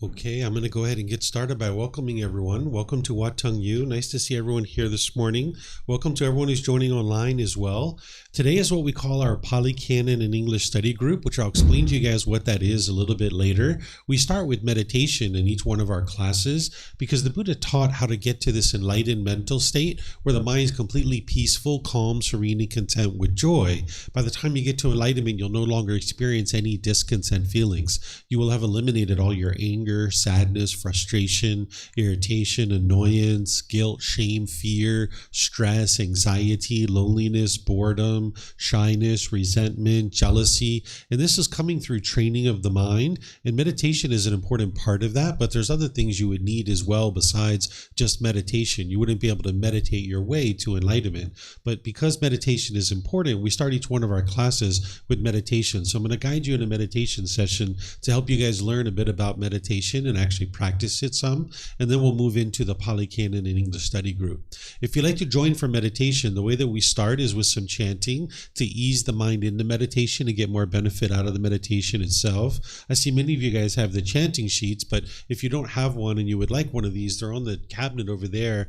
Okay, I'm going to go ahead and get started by welcoming everyone. Welcome to Wat Tung. Nice to see everyone here this morning. Welcome to everyone who's joining online as well. Today is what we call our Pali Canon and English study group, which I'll explain to you guys what that is a little bit later. We start with meditation in each one of our classes because the Buddha taught how to get to this enlightened mental state where the mind is completely peaceful, calm, serene, and content with joy. By the time you get to enlightenment, you'll no longer experience any discontent feelings. You will have eliminated all your anger, sadness, frustration, irritation, annoyance, guilt, shame, fear, stress, anxiety, loneliness, boredom, shyness, resentment, jealousy. And this is coming through training of the mind. And meditation is an important part of that, but there's other things you would need as well besides just meditation. You wouldn't be able to meditate your way to enlightenment. But because meditation is important, we start each one of our classes with meditation. So I'm going to guide you in a meditation session to help you guys learn a bit about meditation and actually practice it some, and then we'll move into the Pali Canon and English study group. If you'd like to join for meditation, the way that we start is with some chanting to ease the mind into meditation and get more benefit out of the meditation itself. I see many of you guys have the chanting sheets, but if you don't have one and you would like one of these, they're on the cabinet over there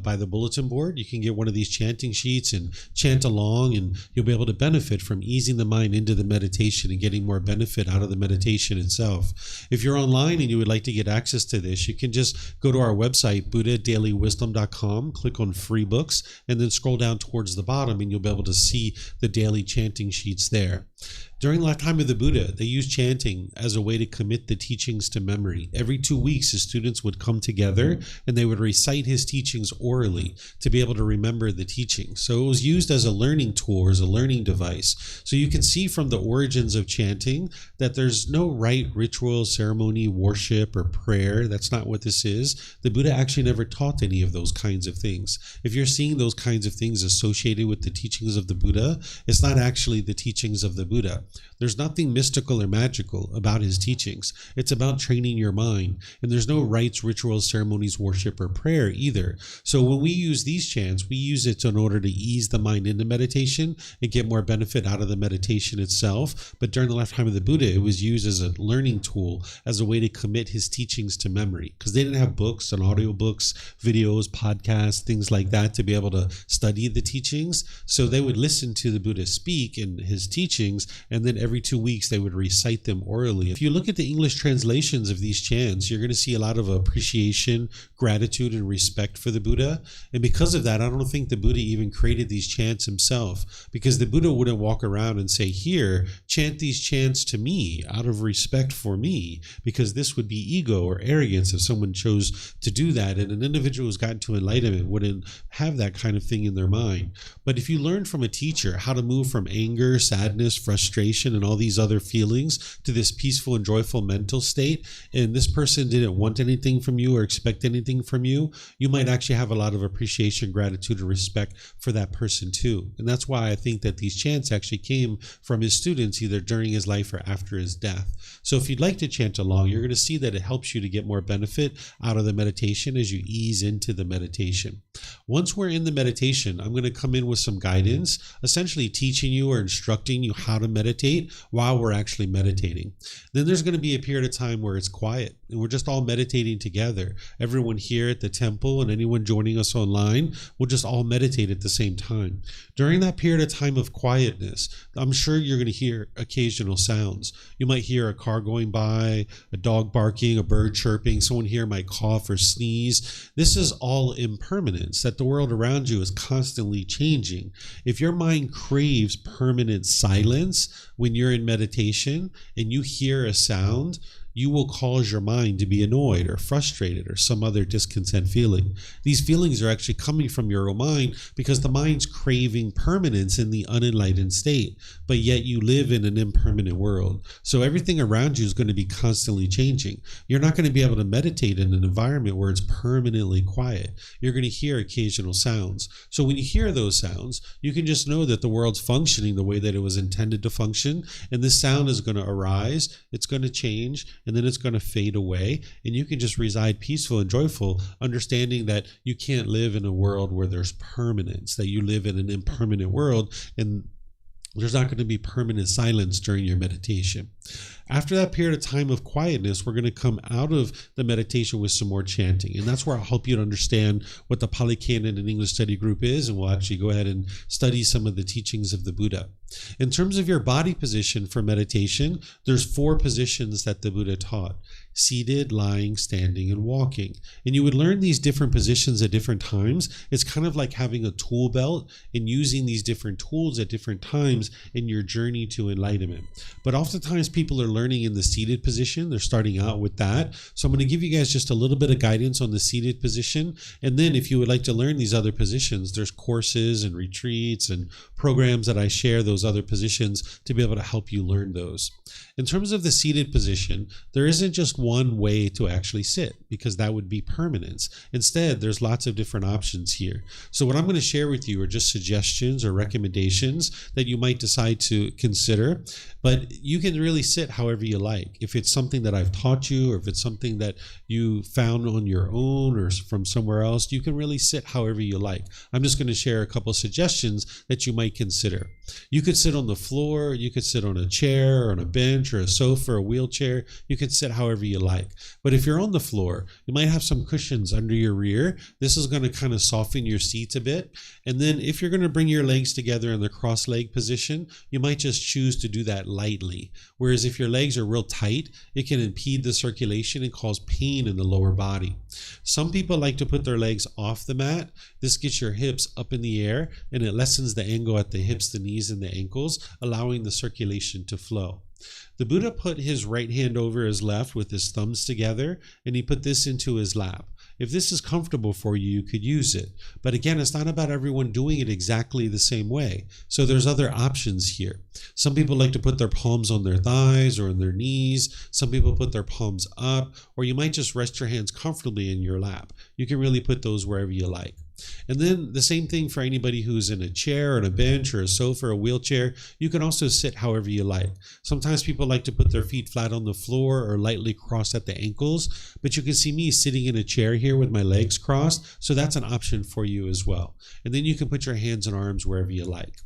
by the bulletin board. You can get one of these chanting sheets and chant along, and you'll be able to benefit from easing the mind into the meditation and getting more benefit out of the meditation itself. If you're online and you would like to get access to this, you can just go to our website, buddhadailywisdom.com, click on free books, and then scroll down towards the bottom and you'll be able to see the daily chanting sheets there. During the lifetime of the Buddha, they used chanting as a way to commit the teachings to memory. Every 2 weeks, his students would come together and they would recite his teachings orally to be able to remember the teachings. So it was used as a learning tool, as a learning device. So you can see from the origins of chanting that there's no rite, ritual, ceremony, worship, or prayer. That's not what this is. The Buddha actually never taught any of those kinds of things. If you're seeing those kinds of things associated with the teachings of the Buddha, it's not actually the teachings of the Buddha. There's nothing mystical or magical about his teachings. It's about training your mind. And there's no rites, rituals, ceremonies, worship, or prayer either. So when we use these chants, we use it in order to ease the mind into meditation and get more benefit out of the meditation itself. But during the lifetime of the Buddha, it was used as a learning tool, as a way to commit his teachings to memory. Because they didn't have books and audiobooks, videos, podcasts, things like that to be able to study the teachings. So they would listen to the Buddha speak in his teachings, and then every 2 weeks they would recite them orally. If you look at the English translations of these chants, you're going to see a lot of appreciation, gratitude, and respect for the Buddha. And because of that, I don't think the Buddha even created these chants himself, because the Buddha wouldn't walk around and say, here, chant these chants to me out of respect for me, because this would be ego or arrogance if someone chose to do that. And an individual who's gotten to enlightenment wouldn't have that kind of thing in their mind. But if you learn from a teacher how to move from anger, sadness, frustration, and all these other feelings to this peaceful and joyful mental state, and this person didn't want anything from you or expect anything from you, you might actually have a lot of appreciation, gratitude, and respect for that person too. And that's why I think that these chants actually came from his students either during his life or after his death. So if you'd like to chant along, you're going to see that it helps you to get more benefit out of the meditation as you ease into the meditation. Once we're in the meditation, I'm going to come in with some guidance, essentially teaching you or instructing you how to meditate while we're actually meditating. Then there's going to be a period of time where it's quiet and we're just all meditating together. Everyone here at the temple and anyone joining us online will just all meditate at the same time. During that period of time of quietness, I'm sure you're going to hear occasional sounds. You might hear a car going by, a dog barking, a bird chirping, someone here might cough or sneeze. This is all impermanence, that the world around you is constantly changing. If your mind craves permanent silence when you're in meditation and you hear a sound, you will cause your mind to be annoyed or frustrated or some other discontent feeling. These feelings are actually coming from your own mind because the mind's craving permanence in the unenlightened state, but yet you live in an impermanent world. So everything around you is going to be constantly changing. You're not going to be able to meditate in an environment where it's permanently quiet. You're going to hear occasional sounds. So when you hear those sounds, you can just know that the world's functioning the way that it was intended to function, and this sound is going to arise, it's going to change, and then it's going to fade away, and you can just reside peaceful and joyful, understanding that you can't live in a world where there's permanence, that you live in an impermanent world, and there's not going to be permanent silence during your meditation. After that period of time of quietness, we're going to come out of the meditation with some more chanting. And that's where I'll help you to understand what the Pali Canon and English study group is. And we'll actually go ahead and study some of the teachings of the Buddha. In terms of your body position for meditation, there's 4 positions that the Buddha taught: seated, lying, standing, and walking. And you would learn these different positions at different times. It's kind of like having a tool belt and using these different tools at different times in your journey to enlightenment. But oftentimes people are learning in the seated position. They're starting out with that. So I'm going to give you guys just a little bit of guidance on the seated position. And then if you would like to learn these other positions, there's courses and retreats and programs that I share those other positions to be able to help you learn those. In terms of the seated position, there isn't just one way to actually sit, because that would be permanence. Instead, there's lots of different options here. So what I'm going to share with you are just suggestions or recommendations that you might decide to consider, but you can really sit however you like. If it's something that I've taught you, or if it's something that you found on your own or from somewhere else, you can really sit however you like. I'm just going to share a couple suggestions that you might consider. You could sit on the floor, you could sit on a chair or on a bench or a sofa or a wheelchair. You can sit however you like. But if you're on the floor, you might have some cushions under your rear. This is going to kind of soften your seat a bit. And then if you're going to bring your legs together in the cross leg position, you might just choose to do that lightly. Whereas if your legs are real tight, it can impede the circulation and cause pain in the lower body. Some people like to put their legs off the mat. This gets your hips up in the air and it lessens the angle at the hips, the knees, and the ankles, allowing the circulation to flow. The Buddha put his right hand over his left with his thumbs together, and he put this into his lap. If this is comfortable for you, you could use it. But again, it's not about everyone doing it exactly the same way. So there's other options here. Some people like to put their palms on their thighs or on their knees. Some people put their palms up, or you might just rest your hands comfortably in your lap. You can really put those wherever you like. And then the same thing for anybody who's in a chair or on a bench or a sofa or a wheelchair. You can also sit however you like. Sometimes people like to put their feet flat on the floor or lightly crossed at the ankles, but you can see me sitting in a chair here with my legs crossed, so that's an option for you as well. And then you can put your hands and arms wherever you like.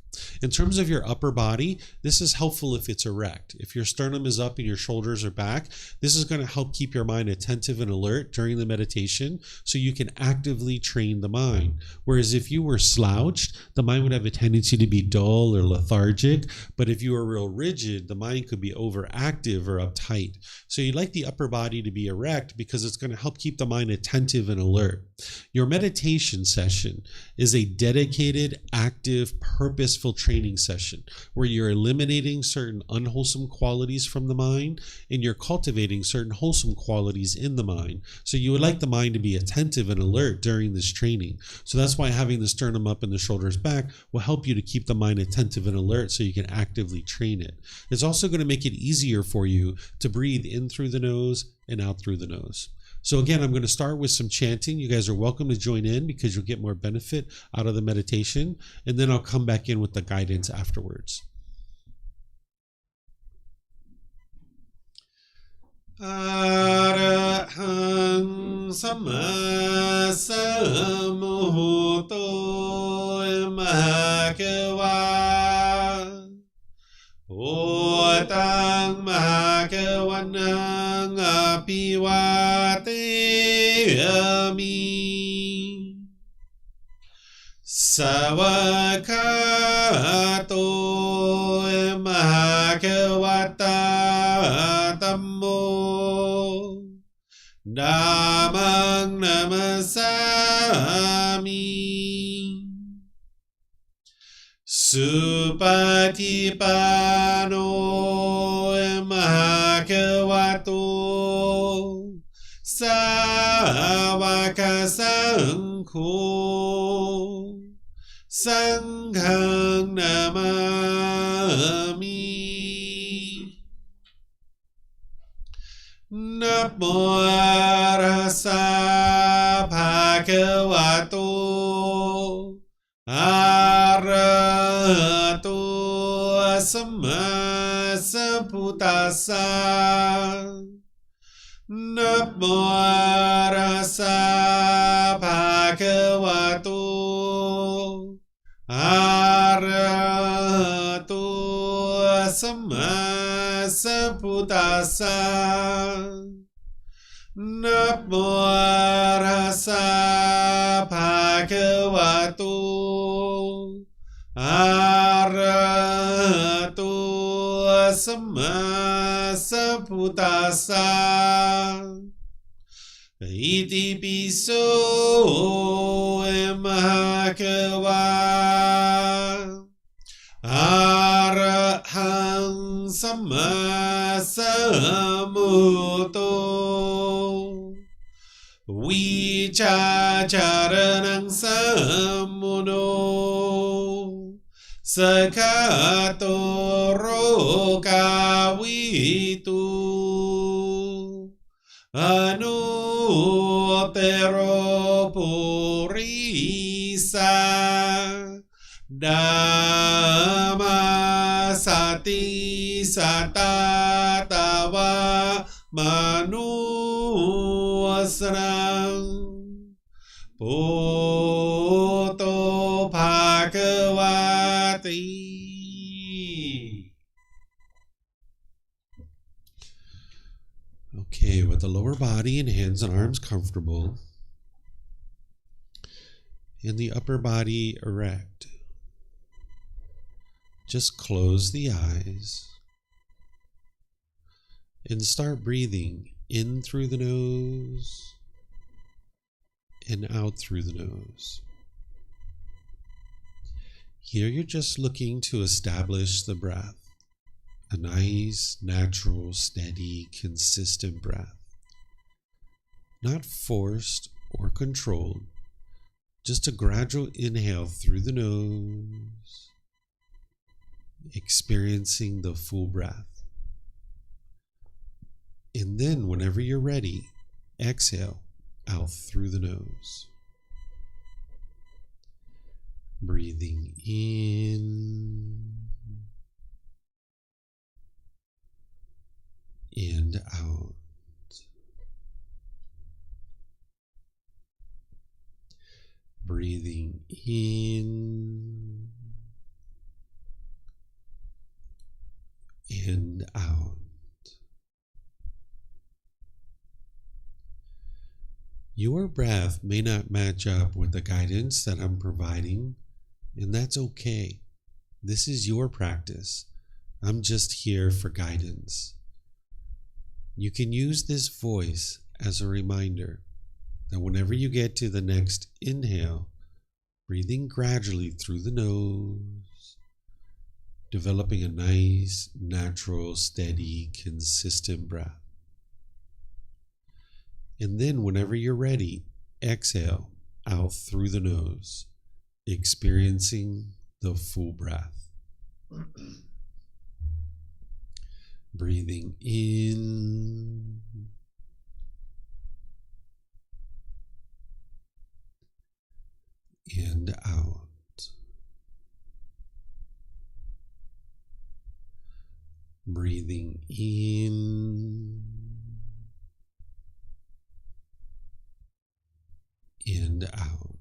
In terms of your upper body, this is helpful if it's erect. If your sternum is up and your shoulders are back, this is going to help keep your mind attentive and alert during the meditation, so you can actively train the mind. Whereas if you were slouched, the mind would have a tendency to be dull or lethargic. But if you were real rigid, the mind could be overactive or uptight. So you'd like the upper body to be erect because it's going to help keep the mind attentive and alert. Your meditation session is a dedicated, active, purposeful training session where you're eliminating certain unwholesome qualities from the mind and you're cultivating certain wholesome qualities in the mind. So you would like the mind to be attentive and alert during this training. So that's why having the sternum up and the shoulders back will help you to keep the mind attentive and alert so you can actively train it. It's also going to make it easier for you to breathe in through the nose and out through the nose. So again, I'm going to start with some chanting. You guys are welcome to join in because you'll get more benefit out of the meditation. And then I'll come back in with the guidance afterwards. Arahang Sama Sammuto Mahakawa Wat Tung Mahakawanang Apiwateyami Sawakato Mahakawata Tammo Dhammang Namasami Supatipano Mahakavato Sawaka Sangho Sanghang Namami Namo Rasa Bhagavato Arahato Sama Sambuddhassa Namo Rasa Bhagavato Arahato Sama Sambuddhassa. Namo Tassa Bhagavato Arahato Samma Sambuddhassa. Iti piso Bhagava Arahang Samma Sambuddho Vicacaranang Sammuno Sakato Rokawitu Anutero Purisa Dhamma Sati Satatawa Manusrang Poto Bhagavati. Okay, with the lower body and hands and arms comfortable, and the upper body erect, just close the eyes and start breathing in through the nose and out through the nose. Here you're just looking to establish the breath. A nice, natural, steady, consistent breath. Not forced or controlled. Just a gradual inhale through the nose, experiencing the full breath. And then, whenever you're ready, exhale out through the nose. Breathing in and out. Breathing in and out. Your breath may not match up with the guidance that I'm providing, and that's okay. This is your practice. I'm just here for guidance. You can use this voice as a reminder that whenever you get to the next inhale, breathing gradually through the nose, developing a nice, natural, steady, consistent breath. And then whenever you're ready, exhale out through the nose, experiencing the full breath. Breathing in and out. Breathing in and out.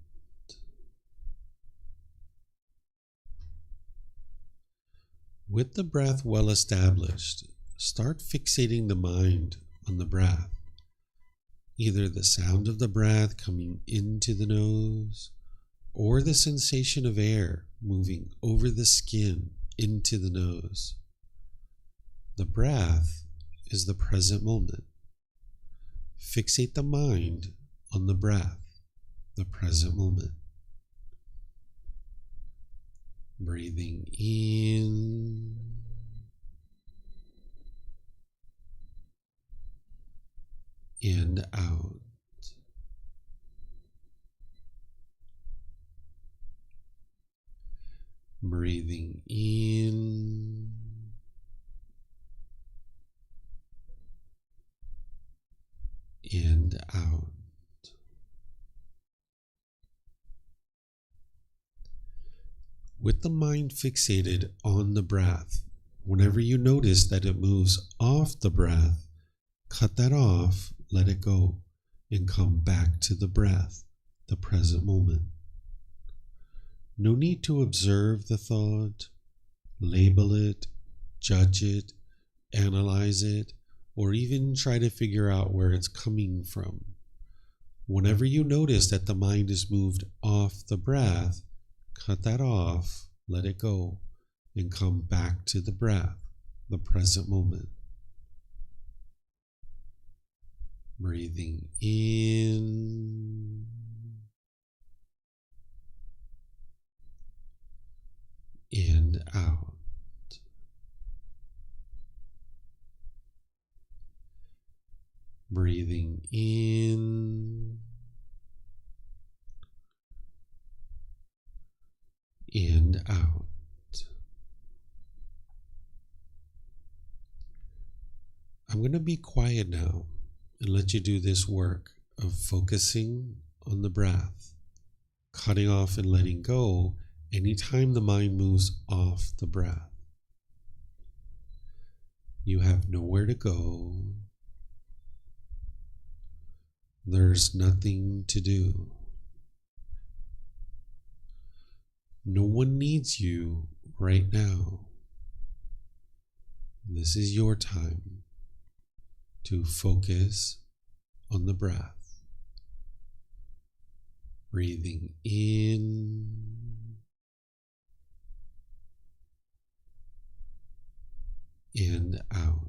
With the breath well established, start fixating the mind on the breath, either the sound of the breath coming into the nose or the sensation of air moving over the skin into the nose. The breath is the present moment. Fixate the mind on the breath, the present moment. Breathing in and out. Breathing in and out. With the mind fixated on the breath, whenever you notice that it moves off the breath, cut that off, let it go, and come back to the breath, the present moment. No need to observe the thought, label it, judge it, analyze it, or even try to figure out where it's coming from. Whenever you notice that the mind is moved off the breath, cut that off, let it go, and come back to the breath, the present moment. Breathing in and out. Breathing in and out. I'm going to be quiet now and let you do this work of focusing on the breath, cutting off and letting go anytime the mind moves off the breath. You have nowhere to go. There's nothing to do. No one needs you right now. This is your time to focus on the breath. Breathing in and out.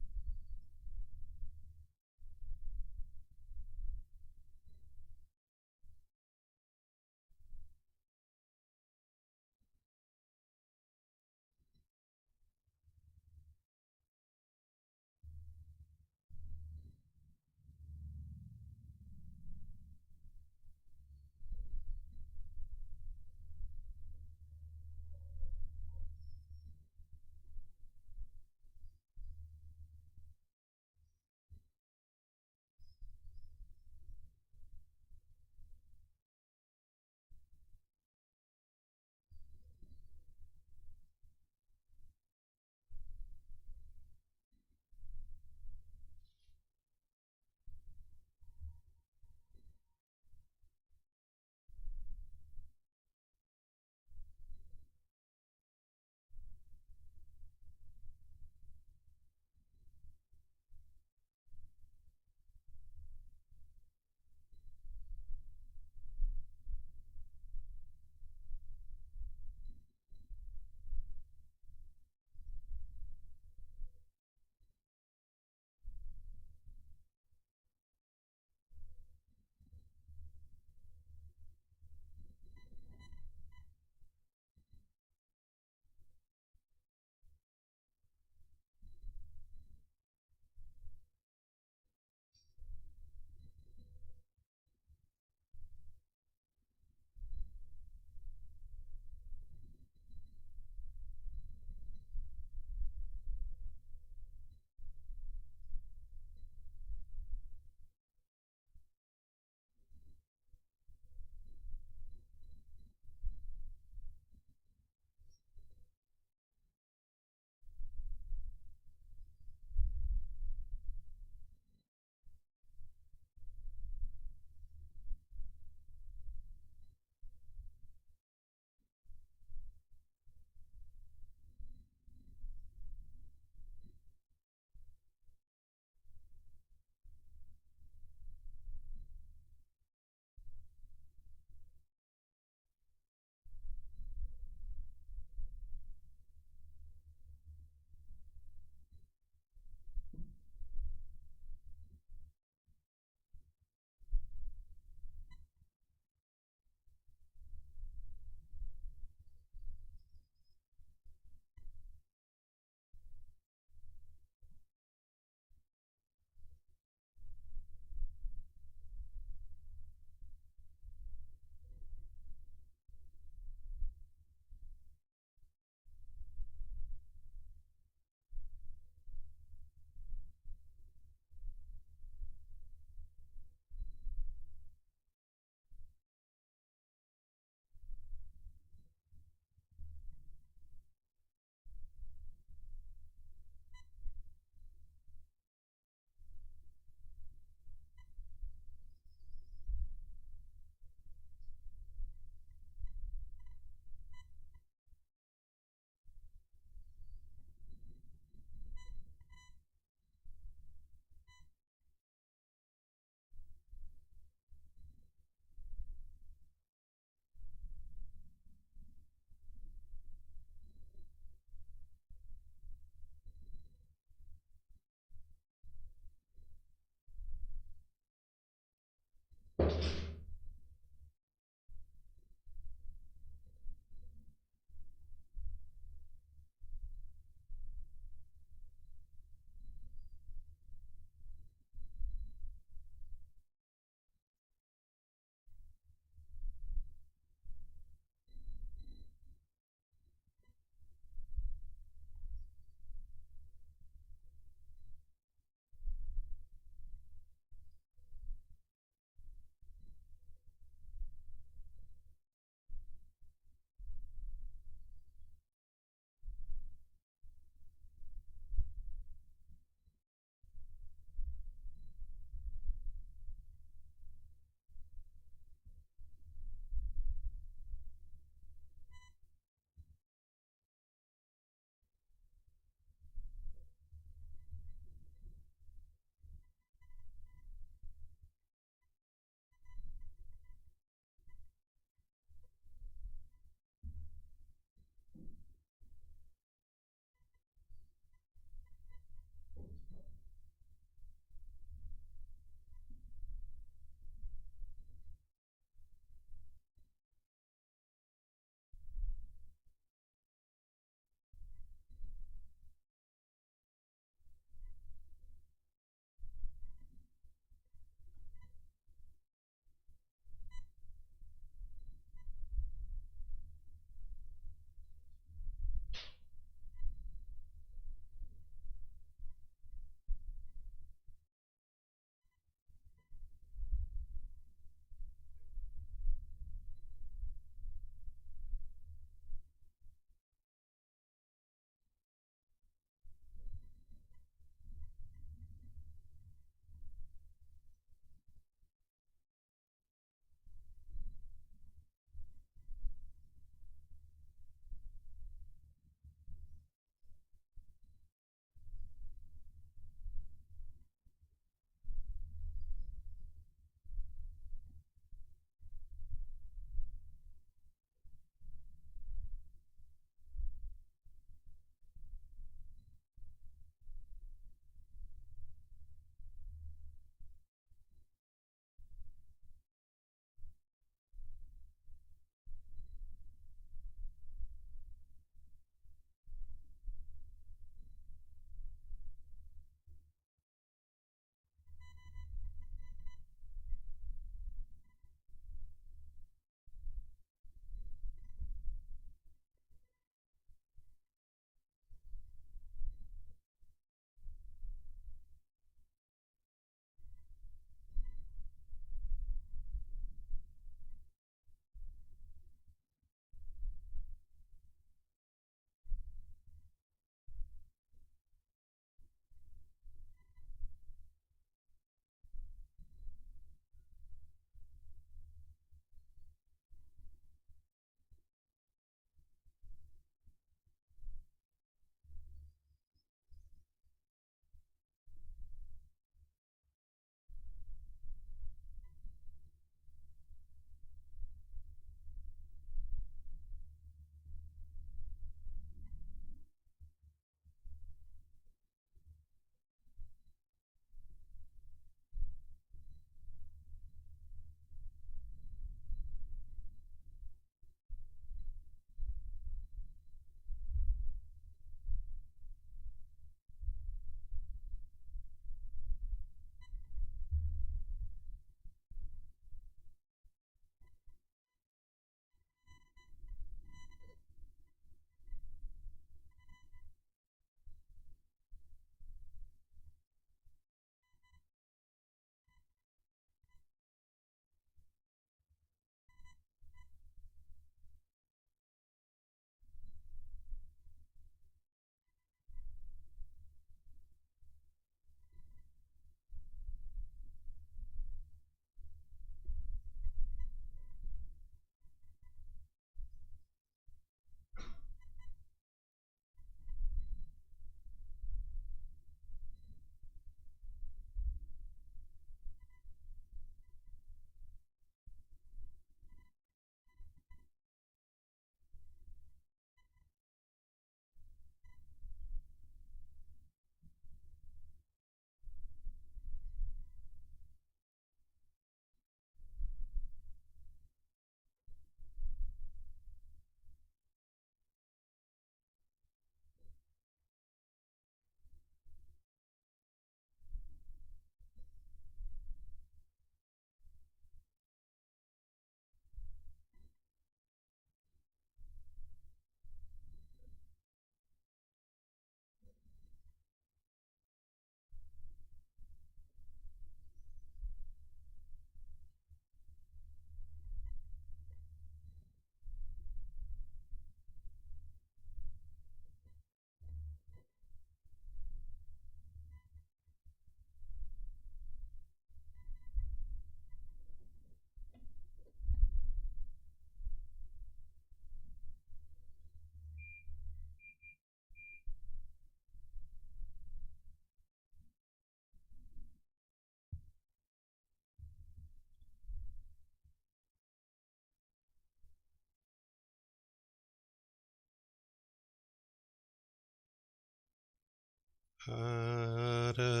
อะระ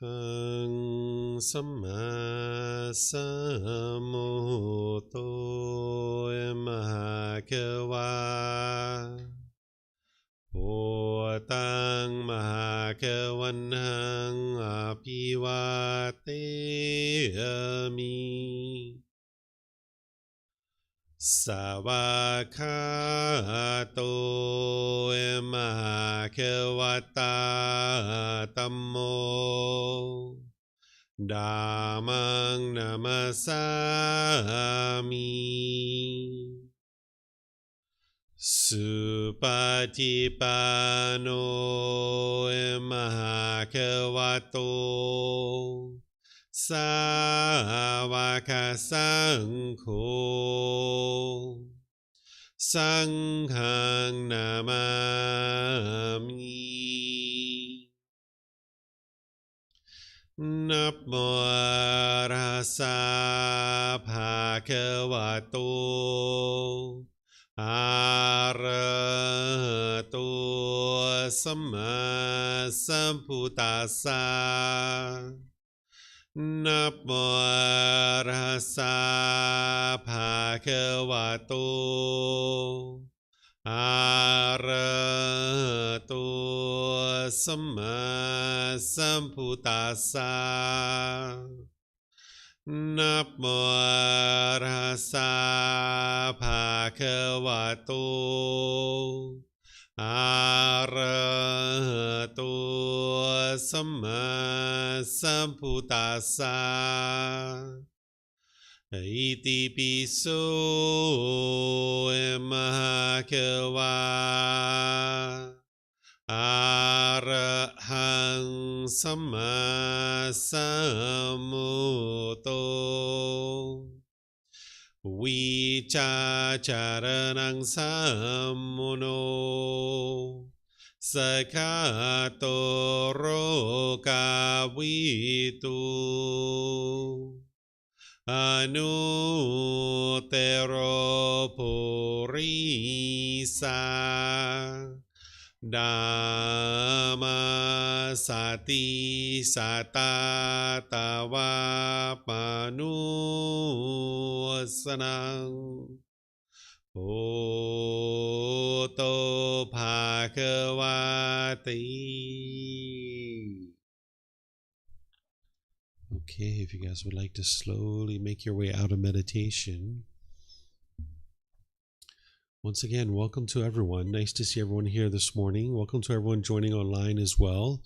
หังสัมมาสัมพุทโธมหะเกวาโอตังมหาเกวันหังอภิวาเตมิสวากขาโตมหาเกวัตตาธัมโมธัมมังนัมสสามิสุปฏิปันโนมหาเกวัตโตสาวกสังโฆสังฆังนามามินะโมตัสสะภะคะวะโตอะระหะโตสัมมาสัมพุทธัสสะนะโมตัสสะภะคะวะโตอะระหะโตสัมมาสัมพุทธัสสะนะโมตัสสะภะคะวะโตอะระหะโตสัมมาสัมพุทธัสสะอิติปิโสมหะเกวาอะระหังสัมมาสัมพุทโธวิชาจารนังสัมมุโนสกขาโตโรกาวิตุอนุเตโรปุริสาธัมมาสติสัตตาตาวาปานุสนังโอโตภะคะวะติ Okay, if you guys would like to slowly make your way out of meditation. Once again, welcome to everyone. Nice to see everyone here this morning. Welcome to everyone joining online as well.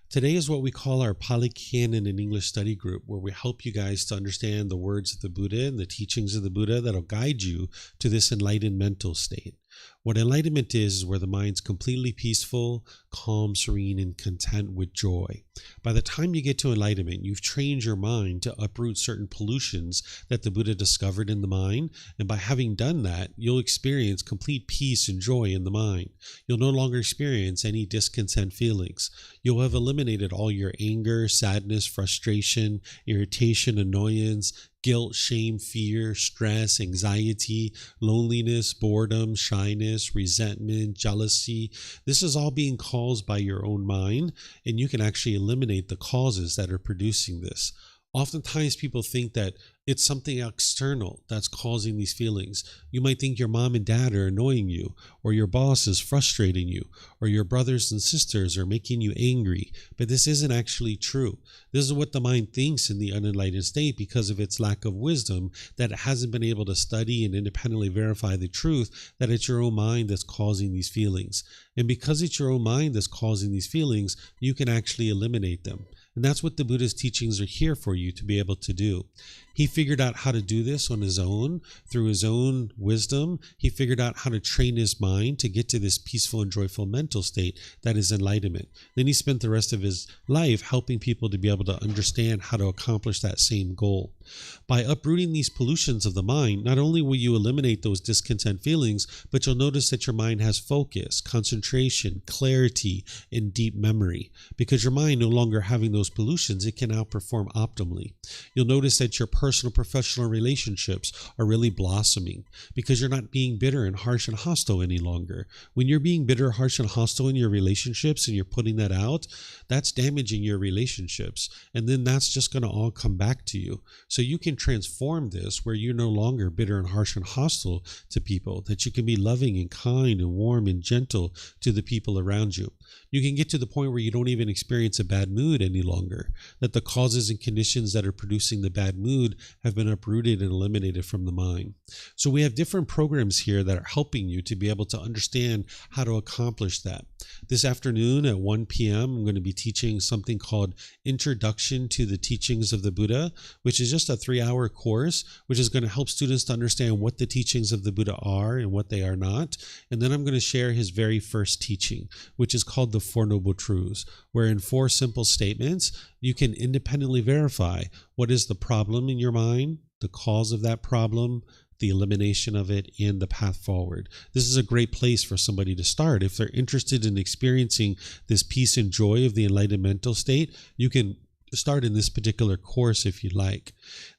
Today is what we call our Pali Canon and English study group, where we help you guys to understand the words of the Buddha and the teachings of the Buddha that'll guide you to this enlightened mental state. What enlightenment is where the mind's completely peaceful, calm, serene, and content with joy. By the time you get to enlightenment, you've trained your mind to uproot certain pollutions that the Buddha discovered in the mind, and by having done that, you'll experience complete peace and joy in the mind. You'll no longer experience any discontent feelings. You'll have eliminated all your anger, sadness, frustration, irritation, annoyance, guilt, shame, fear, stress, anxiety, loneliness, boredom, shyness, resentment, jealousy. This is all being caused by your own mind, and you can actually eliminate the causes that are producing this. Oftentimes people think that it's something external that's causing these feelings. You might think your mom and dad are annoying you, or your boss is frustrating you, or your brothers and sisters are making you angry, but this isn't actually true. This is what the mind thinks in the unenlightened state because of its lack of wisdom, that it hasn't been able to study and independently verify the truth that it's your own mind that's causing these feelings. And because it's your own mind that's causing these feelings, you can actually eliminate them. And that's what the Buddha's teachings are here for you to be able to do. He figured out how to do this on his own, through his own wisdom. He figured out how to train his mind to get to this peaceful and joyful mental state that is enlightenment. Then he spent the rest of his life helping people to be able to understand how to accomplish that same goal. By uprooting these pollutions of the mind, not only will you eliminate those discontent feelings, but you'll notice that your mind has focus, concentration, clarity, and deep memory. Because your mind no longer having those pollutions, it can now perform optimally. You'll notice that your personal, professional relationships are really blossoming because you're not being bitter and harsh and hostile any longer. When you're being bitter, harsh, and hostile in your relationships and you're putting that out, that's damaging your relationships. And then that's just going to all come back to you. So you can transform this where you're no longer bitter and harsh and hostile to people, that you can be loving and kind and warm and gentle to the people around you. You can get to the point where you don't even experience a bad mood any longer, that the causes and conditions that are producing the bad mood have been uprooted and eliminated from the mind. So we have different programs here that are helping you to be able to understand how to accomplish that. This afternoon at 1 p.m., I'm going to be teaching something called Introduction to the Teachings of the Buddha, which is just a 3-hour course, which is going to help students to understand what the teachings of the Buddha are and what they are not. And then I'm going to share his very first teaching, which is called the Four Noble Truths, where in 4 simple statements, you can independently verify what is the problem in your mind, the cause of that problem, the elimination of it, and the path forward. This is a great place for somebody to start. If they're interested in experiencing this peace and joy of the enlightened mental state, you can start in this particular course if you like.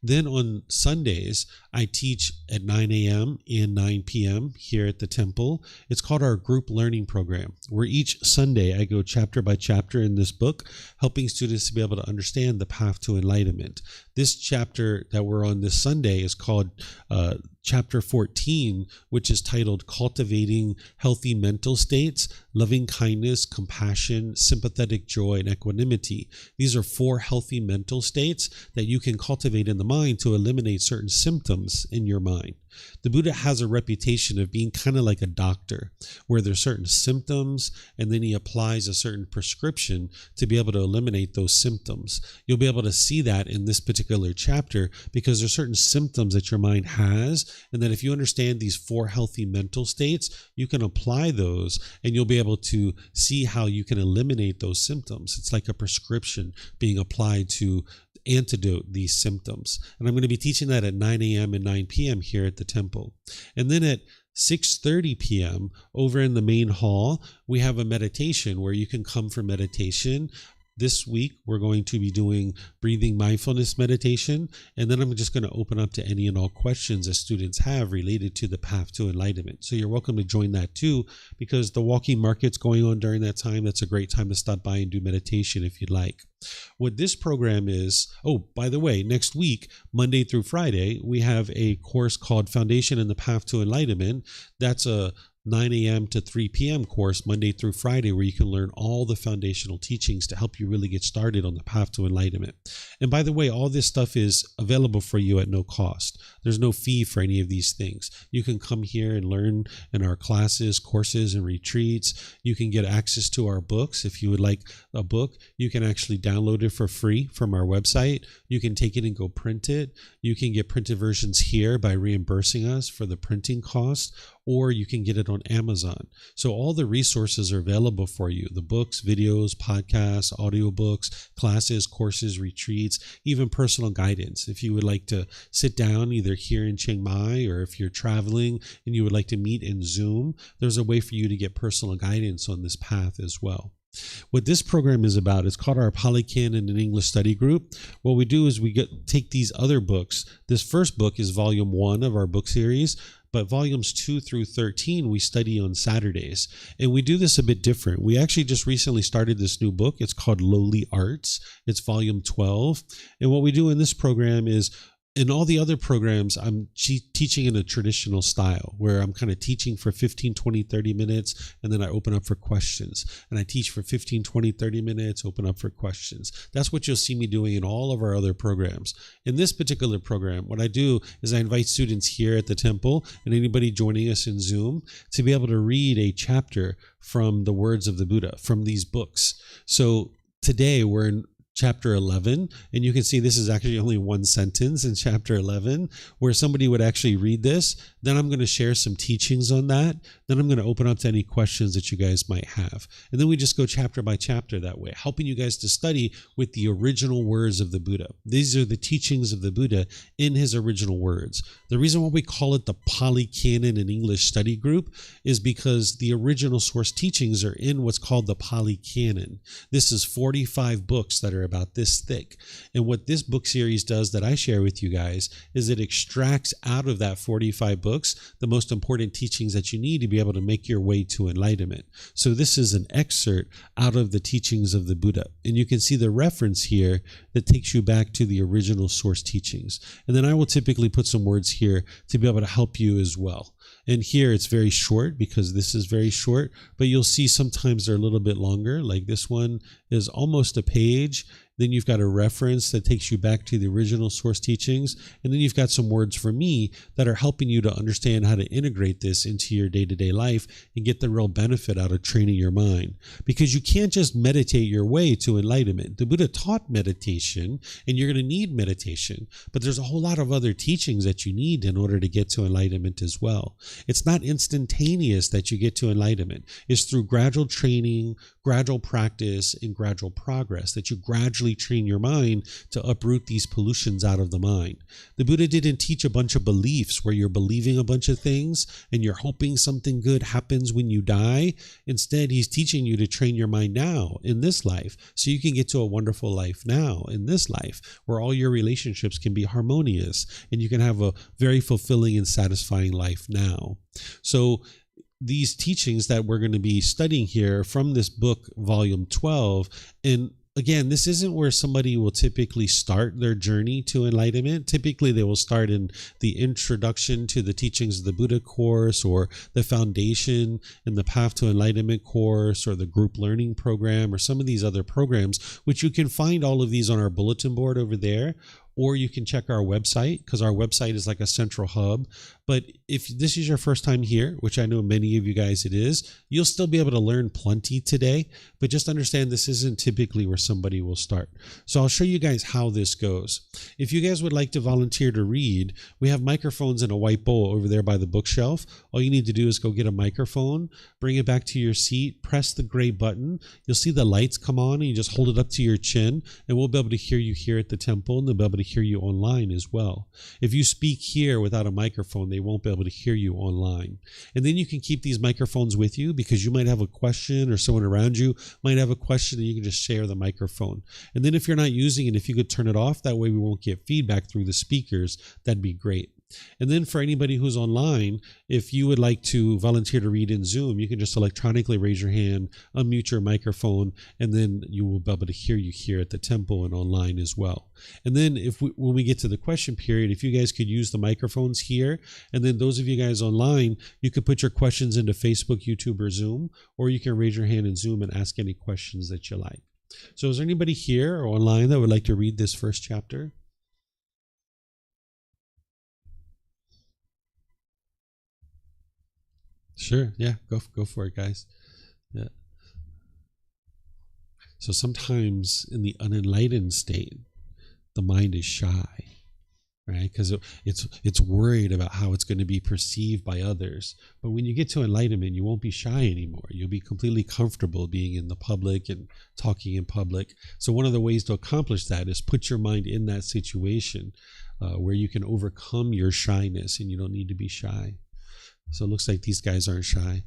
Then on Sundays, I teach at 9 a.m. and 9 p.m. here at the temple. It's called our group learning program, where each Sunday I go chapter by chapter in this book, helping students to be able to understand the path to enlightenment. This chapter that we're on this Sunday is called Chapter 14, which is titled Cultivating Healthy Mental States, Loving Kindness, Compassion, Sympathetic Joy, and Equanimity. These are 4 healthy mental states that you can cultivate in the mind to eliminate certain symptoms in your mind. The Buddha has a reputation of being kind of like a doctor, where there's certain symptoms and then he applies a certain prescription to be able to eliminate those symptoms. You'll be able to see that in this particular chapter because there's certain symptoms that your mind has, and that if you understand these 4 healthy mental states, you can apply those and you'll be able to see how you can eliminate those symptoms. It's like a prescription being applied to antidote these symptoms. And I'm going to be teaching that at 9 a.m. and 9 p.m. here at the temple. And then at 6:30 p.m. over in the main hall, we have a meditation where you can come for meditation. This week, we're going to be doing breathing mindfulness meditation, and then I'm just going to open up to any and all questions that students have related to the path to enlightenment. So you're welcome to join that too, because the walking market's going on during that time. That's a great time to stop by and do meditation if you'd like. What this program is, oh, by the way, next week, Monday through Friday, we have a course called Foundation in the Path to Enlightenment. That's a 9 a.m. to 3 p.m. course Monday through Friday, where you can learn all the foundational teachings to help you really get started on the path to enlightenment. And by the way, all this stuff is available for you at no cost. There's no fee for any of these things. You can come here and learn in our classes, courses, and retreats. You can get access to our books. If you would like a book, you can actually download it for free from our website. You can take it and go print it. You can get printed versions here by reimbursing us for the printing cost, or you can get it on Amazon. So all the resources are available for you: the books, videos, podcasts, audiobooks, classes, courses, retreats, even personal guidance. If you would like to sit down either here in Chiang Mai, or if you're traveling and you would like to meet in Zoom, there's a way for you to get personal guidance on this path as well. What this program is about, it's called our Pali Canon and English Study Group. What we do is we take these other books. This first book is volume 1 of our book series, but volumes 2 through 13 we study on Saturdays. And we do this a bit different. We actually just recently started this new book. It's called Lowly Arts. It's volume 12. And what we do in this program is, in all the other programs, I'm teaching in a traditional style where I'm kind of teaching for 15, 20, 30 minutes, and then I open up for questions. And I teach for 15, 20, 30 minutes, open up for questions. That's what you'll see me doing in all of our other programs. In this particular program, what I do is I invite students here at the temple and anybody joining us in Zoom to be able to read a chapter from the words of the Buddha, from these books. So today we're in chapter 11, and you can see this is actually only one sentence in chapter 11 where somebody would actually read this. Then I'm going to share some teachings on that. Then I'm going to open up to any questions that you guys might have. And then we just go chapter by chapter that way, helping you guys to study with the original words of the Buddha. These are the teachings of the Buddha in his original words. The reason why we call it the Pali Canon in English study group is because the original source teachings are in what's called the Pali Canon. This is 45 books that are about this thick. And what this book series does that I share with you guys is it extracts out of that 45 books the most important teachings that you need to be able to make your way to enlightenment. So this is an excerpt out of the teachings of the Buddha. And you can see the reference here that takes you back to the original source teachings. And then I will typically put some words here to be able to help you as well. And here it's very short because this is very short, but you'll see sometimes they're a little bit longer. Like this one is almost a page. Then you've got a reference that takes you back to the original source teachings. And then you've got some words from me that are helping you to understand how to integrate this into your day-to-day life and get the real benefit out of training your mind. Because you can't just meditate your way to enlightenment. The Buddha taught meditation, and you're going to need meditation. But there's a whole lot of other teachings that you need in order to get to enlightenment as well. It's not instantaneous that you get to enlightenment. It's through gradual training, gradual practice, and gradual progress that you gradually train your mind to uproot these pollutions out of the mind. The Buddha didn't teach a bunch of beliefs where you're believing a bunch of things and you're hoping something good happens when you die. Instead, he's teaching you to train your mind now in this life so you can get to a wonderful life now in this life where all your relationships can be harmonious and you can have a very fulfilling and satisfying life now. So these teachings that we're going to be studying here from this book, volume 12, and again, this isn't where somebody will typically start their journey to enlightenment. Typically, they will start in the introduction to the teachings of the Buddha course or the foundation in the Path to Enlightenment course or the group learning program or some of these other programs, which you can find all of these on our bulletin board over there. Or you can check our website because our website is like a central hub. But if this is your first time here, which I know many of you guys it is, you'll still be able to learn plenty today. But just understand this isn't typically where somebody will start. So I'll show you guys how this goes. If you guys would like to volunteer to read, we have microphones in a white bowl over there by the bookshelf. All you need to do is go get a microphone, bring it back to your seat, press the gray button. You'll see the lights come on and you just hold it up to your chin and we'll be able to hear you here at the temple and they'll be able to hear you online as well. If you speak here without a microphone, they won't be able to hear you online. And then you can keep these microphones with you because you might have a question or someone around you might have a question and you can just share the microphone. And then if you're not using it, if you could turn it off, that way we won't get feedback through the speakers, that'd be great. And then for anybody who's online, if you would like to volunteer to read in Zoom, you can just electronically raise your hand, unmute your microphone, and then you will be able to hear you here at the temple and online as well. And then when we get to the question period, if you guys could use the microphones here, and then those of you guys online, you could put your questions into Facebook, YouTube, or Zoom, or you can raise your hand in Zoom and ask any questions that you like. So is there anybody here or online that would like to read this first chapter? Sure. Yeah. Go for it, guys. Yeah. So sometimes in the unenlightened state, the mind is shy, right? Because it's worried about how it's going to be perceived by others. But when you get to enlightenment, you won't be shy anymore. You'll be completely comfortable being in the public and talking in public. So one of the ways to accomplish that is put your mind in that situation where you can overcome your shyness and you don't need to be shy. So it looks like these guys aren't shy.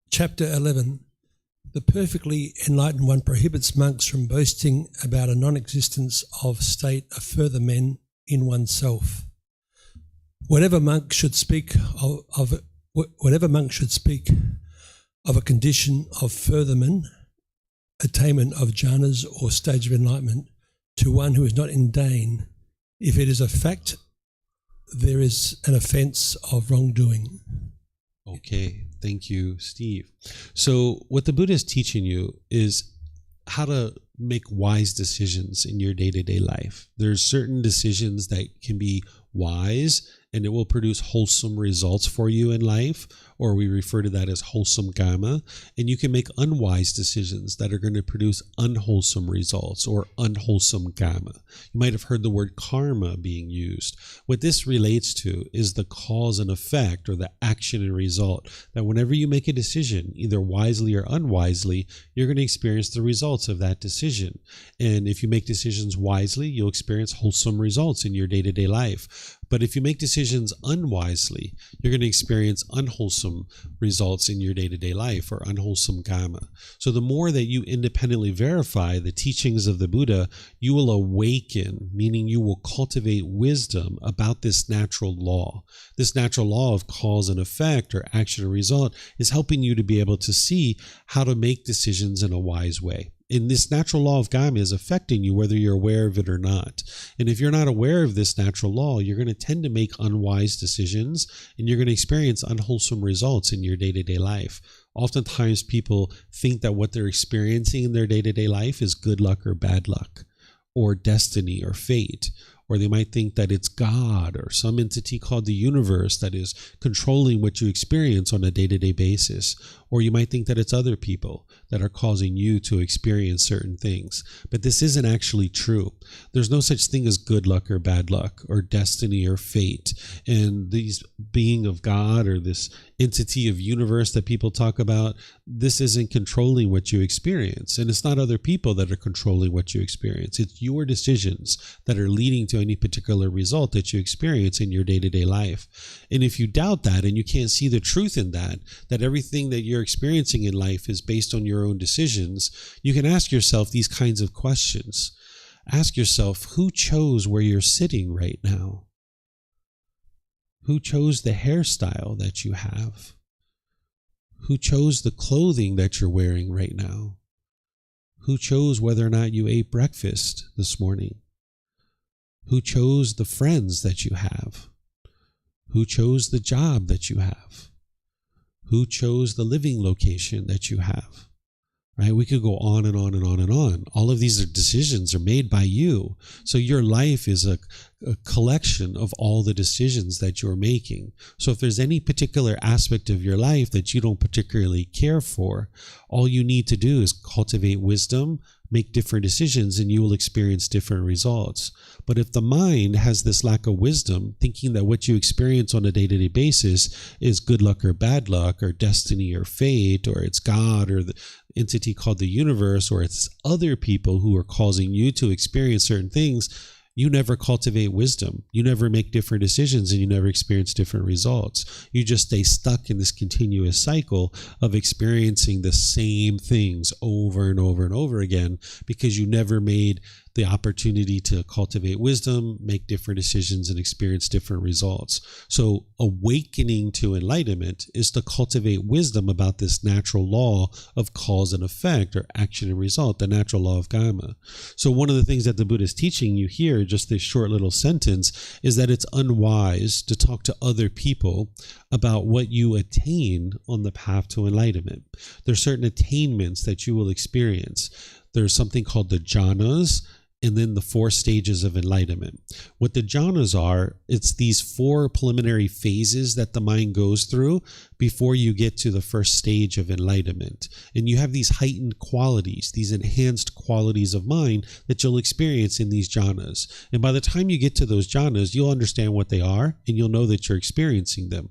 Chapter 11. The perfectly enlightened one prohibits monks from boasting about a non-existence of state of further men in oneself. Whatever monk should speak of a condition of further men, attainment of jhanas or stage of enlightenment, to one who is not in Dane, if it is a fact, there is an offence of wrongdoing. Okay, thank you, Steve. So what the Buddha is teaching you is how to make wise decisions in your day-to-day life. There's certain decisions that can be wise and it will produce wholesome results for you in life, or we refer to that as wholesome karma. And you can make unwise decisions that are going to produce unwholesome results or unwholesome karma. You might have heard the word karma being used. What this relates to is the cause and effect, or the action and result, that whenever you make a decision, either wisely or unwisely, you're going to experience the results of that decision. And if you make decisions wisely, you'll experience wholesome results in your day-to-day life. But if you make decisions unwisely, you're going to experience unwholesome results in your day-to-day life, or unwholesome karma. So the more that you independently verify the teachings of the Buddha, you will awaken, meaning you will cultivate wisdom about this natural law. This natural law of cause and effect, or action and result, is helping you to be able to see how to make decisions in a wise way. And this natural law of karma is affecting you whether you're aware of it or not. And if you're not aware of this natural law, you're going to tend to make unwise decisions, and you're going to experience unwholesome results in your day-to-day life. Oftentimes people think that what they're experiencing in their day-to-day life is good luck or bad luck, or destiny or fate. Or they might think that it's God or some entity called the universe that is controlling what you experience on a day-to-day basis. Or you might think that it's other people that are causing you to experience certain things. But this isn't actually true. There's no such thing as good luck or bad luck, or destiny or fate. And these being of God, or this entity of universe that people talk about, this isn't controlling what you experience. And it's not other people that are controlling what you experience. It's your decisions that are leading to any particular result that you experience in your day-to-day life. And if you doubt that, and you can't see the truth in that everything that you're experiencing in life is based on your own decisions, you can ask yourself these kinds of questions. Ask yourself, who chose where you're sitting right now? Who chose the hairstyle that you have? Who chose the clothing that you're wearing right now? Who chose whether or not you ate breakfast this morning? Who chose the friends that you have? Who chose the job that you have? Who chose the living location that you have? Right? We could go on and on and on and on. All of these decisions are made by you. So your life is a collection of all the decisions that you're making. So if there's any particular aspect of your life that you don't particularly care for, all you need to do is cultivate wisdom, make different decisions, and you will experience different results. But if the mind has this lack of wisdom, thinking that what you experience on a day-to-day basis is good luck or bad luck, or destiny or fate, or it's God or the entity called the universe, or it's other people who are causing you to experience certain things, you never cultivate wisdom. You never make different decisions, and you never experience different results. You just stay stuck in this continuous cycle of experiencing the same things over and over and over again, because you never made the opportunity to cultivate wisdom, make different decisions, and experience different results. So awakening to enlightenment is to cultivate wisdom about this natural law of cause and effect, or action and result, the natural law of karma. So one of the things that the Buddha is teaching you here, just this short little sentence, is that it's unwise to talk to other people about what you attain on the path to enlightenment. There's certain attainments that you will experience. There's something called the jhanas, and then the 4 stages of enlightenment. What the jhanas are, it's these 4 preliminary phases that the mind goes through before you get to the first stage of enlightenment. And you have these heightened qualities, these enhanced qualities of mind that you'll experience in these jhanas. And by the time you get to those jhanas, you'll understand what they are, and you'll know that you're experiencing them.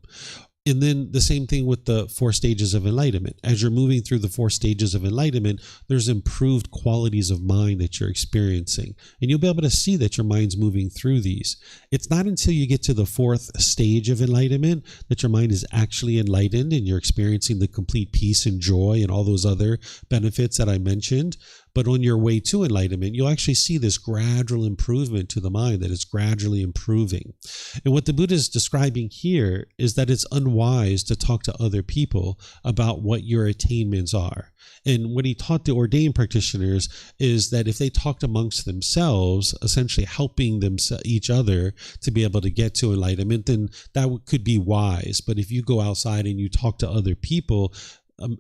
And then the same thing with the 4 stages of enlightenment. As you're moving through the 4 stages of enlightenment, there's improved qualities of mind that you're experiencing. And you'll be able to see that your mind's moving through these. It's not until you get to the 4th stage of enlightenment that your mind is actually enlightened and you're experiencing the complete peace and joy and all those other benefits that I mentioned. But on your way to enlightenment, you'll actually see this gradual improvement to the mind, that it's gradually improving. And what the Buddha is describing here is that it's unwise to talk to other people about what your attainments are. And what he taught the ordained practitioners is that if they talked amongst themselves, essentially helping each other to be able to get to enlightenment, then that could be wise. But if you go outside and you talk to other people,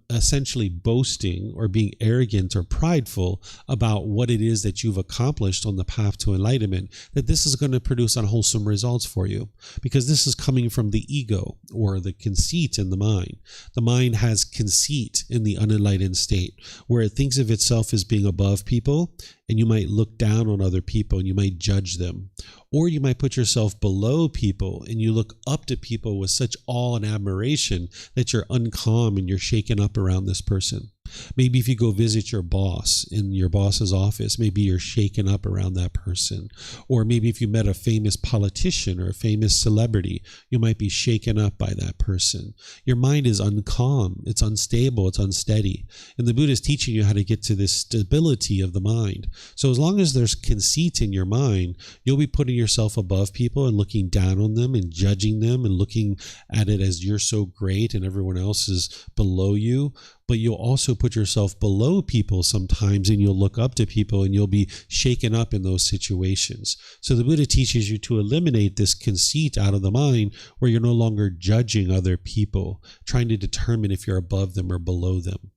essentially boasting or being arrogant or prideful about what it is that you've accomplished on the path to enlightenment, that this is going to produce unwholesome results for you, because this is coming from the ego or the conceit in the mind. The mind has conceit in the unenlightened state, where it thinks of itself as being above people, and you might look down on other people and you might judge them. Or you might put yourself below people and you look up to people with such awe and admiration that you're uncalm and you're shaken up around this person. Maybe if you go visit your boss in your boss's office, maybe you're shaken up around that person. Or maybe if you met a famous politician or a famous celebrity, you might be shaken up by that person. Your mind is uncalm, it's unstable, it's unsteady. And the Buddha is teaching you how to get to this stability of the mind. So as long as there's conceit in your mind, you'll be putting yourself above people and looking down on them and judging them and looking at it as you're so great and everyone else is below you. But you'll also put yourself below people sometimes, and you'll look up to people and you'll be shaken up in those situations. So the Buddha teaches you to eliminate this conceit out of the mind, where you're no longer judging other people, trying to determine if you're above them or below them.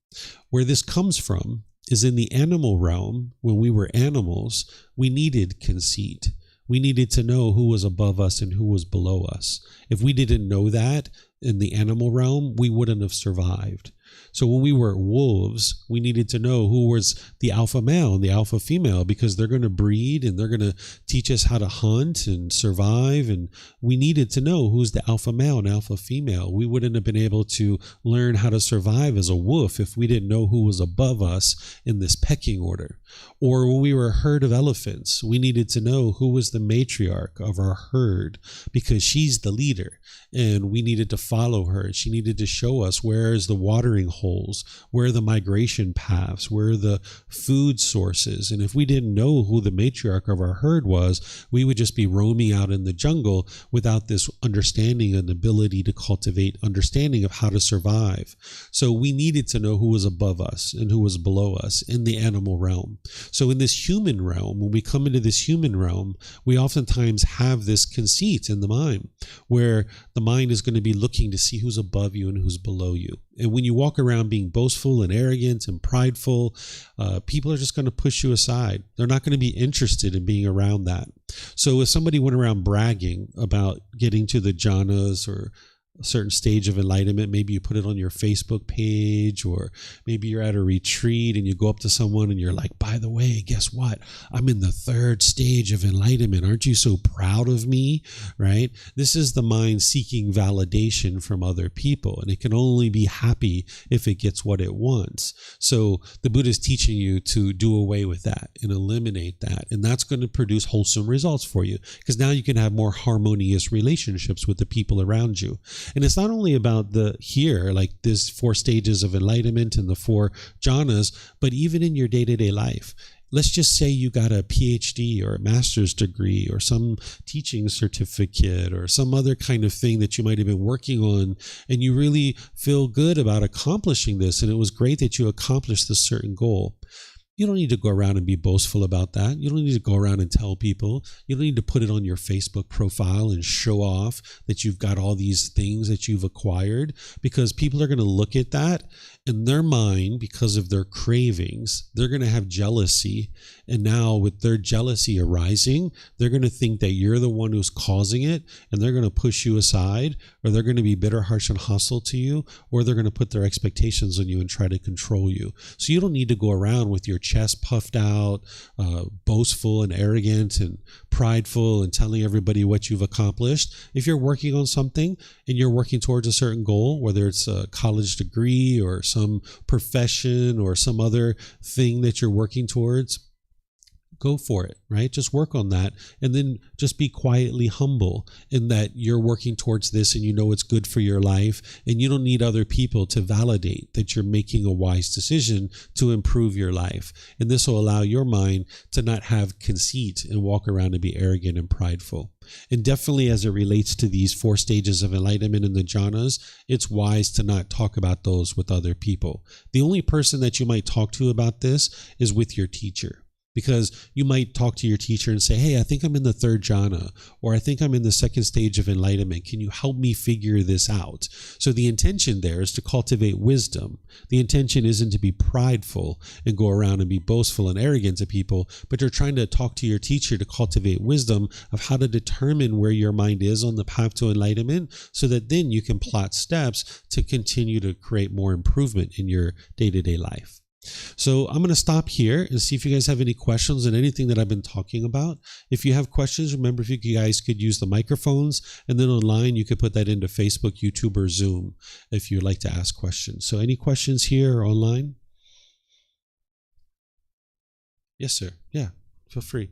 Where this comes from is in the animal realm. When we were animals, we needed conceit. We needed to know who was above us and who was below us. If we didn't know that in the animal realm, we wouldn't have survived. So when we were wolves, we needed to know who was the alpha male and the alpha female, because they're going to breed and they're going to teach us how to hunt and survive. And we needed to know who's the alpha male and alpha female. We wouldn't have been able to learn how to survive as a wolf if we didn't know who was above us in this pecking order. Or when we were a herd of elephants, we needed to know who was the matriarch of our herd, because she's the leader and we needed to follow her. She needed to show us where is the watering holes, where are the migration paths, where are the food sources. And if we didn't know who the matriarch of our herd was, we would just be roaming out in the jungle without this understanding and ability to cultivate understanding of how to survive. So we needed to know who was above us and who was below us in the animal realm. So in this human realm, when we come into this human realm, we oftentimes have this conceit in the mind, where the mind is going to be looking to see who's above you and who's below you. And when you walk around being boastful and arrogant and prideful, people are just going to push you aside. They're not going to be interested in being around that. So if somebody went around bragging about getting to the jhanas or a certain stage of enlightenment, maybe you put it on your Facebook page, or maybe you're at a retreat and you go up to someone and you're like, by the way, guess what? I'm in the 3rd stage of enlightenment. Aren't you so proud of me? Right? This is the mind seeking validation from other people, and it can only be happy if it gets what it wants. So the Buddha is teaching you to do away with that and eliminate that. And that's going to produce wholesome results for you, because now you can have more harmonious relationships with the people around you. And it's not only about like this 4 stages of enlightenment and the 4 jhanas, but even in your day-to-day life. Let's just say you got a PhD or a master's degree or some teaching certificate or some other kind of thing that you might have been working on, and you really feel good about accomplishing this, and it was great that you accomplished this certain goal. You don't need to go around and be boastful about that. You don't need to go around and tell people. You don't need to put it on your Facebook profile and show off that you've got all these things that you've acquired, because people are going to look at that in their mind, because of their cravings. They're going to have jealousy. And now with their jealousy arising, they're going to think that you're the one who's causing it, and they're going to push you aside, or they're going to be bitter, harsh, and hostile to you, or they're going to put their expectations on you and try to control you. So you don't need to go around with your chest puffed out, boastful and arrogant and prideful and telling everybody what you've accomplished. If you're working on something and you're working towards a certain goal, whether it's a college degree or some profession or some other thing that you're working towards, go for it, right? Just work on that, and then just be quietly humble in that you're working towards this and you know it's good for your life, and you don't need other people to validate that you're making a wise decision to improve your life. And this will allow your mind to not have conceit and walk around and be arrogant and prideful. And definitely as it relates to these 4 stages of enlightenment in the jhanas, it's wise to not talk about those with other people. The only person that you might talk to about this is with your teacher, Because you might talk to your teacher and say, hey, I think I'm in the third jhana, or I think I'm in the second stage of enlightenment. Can you help me figure this out? So the intention there is to cultivate wisdom. The intention isn't to be prideful and go around and be boastful and arrogant to people, but you're trying to talk to your teacher to cultivate wisdom of how to determine where your mind is on the path to enlightenment, so that then you can plot steps to continue to create more improvement in your day-to-day life. So I'm going to stop here and see if you guys have any questions on anything that I've been talking about. If you have questions, remember, if you guys could use the microphones, and then online you could put that into Facebook, YouTube, or Zoom if you'd like to ask questions. So any questions here or online? Yes, sir. Yeah, feel free.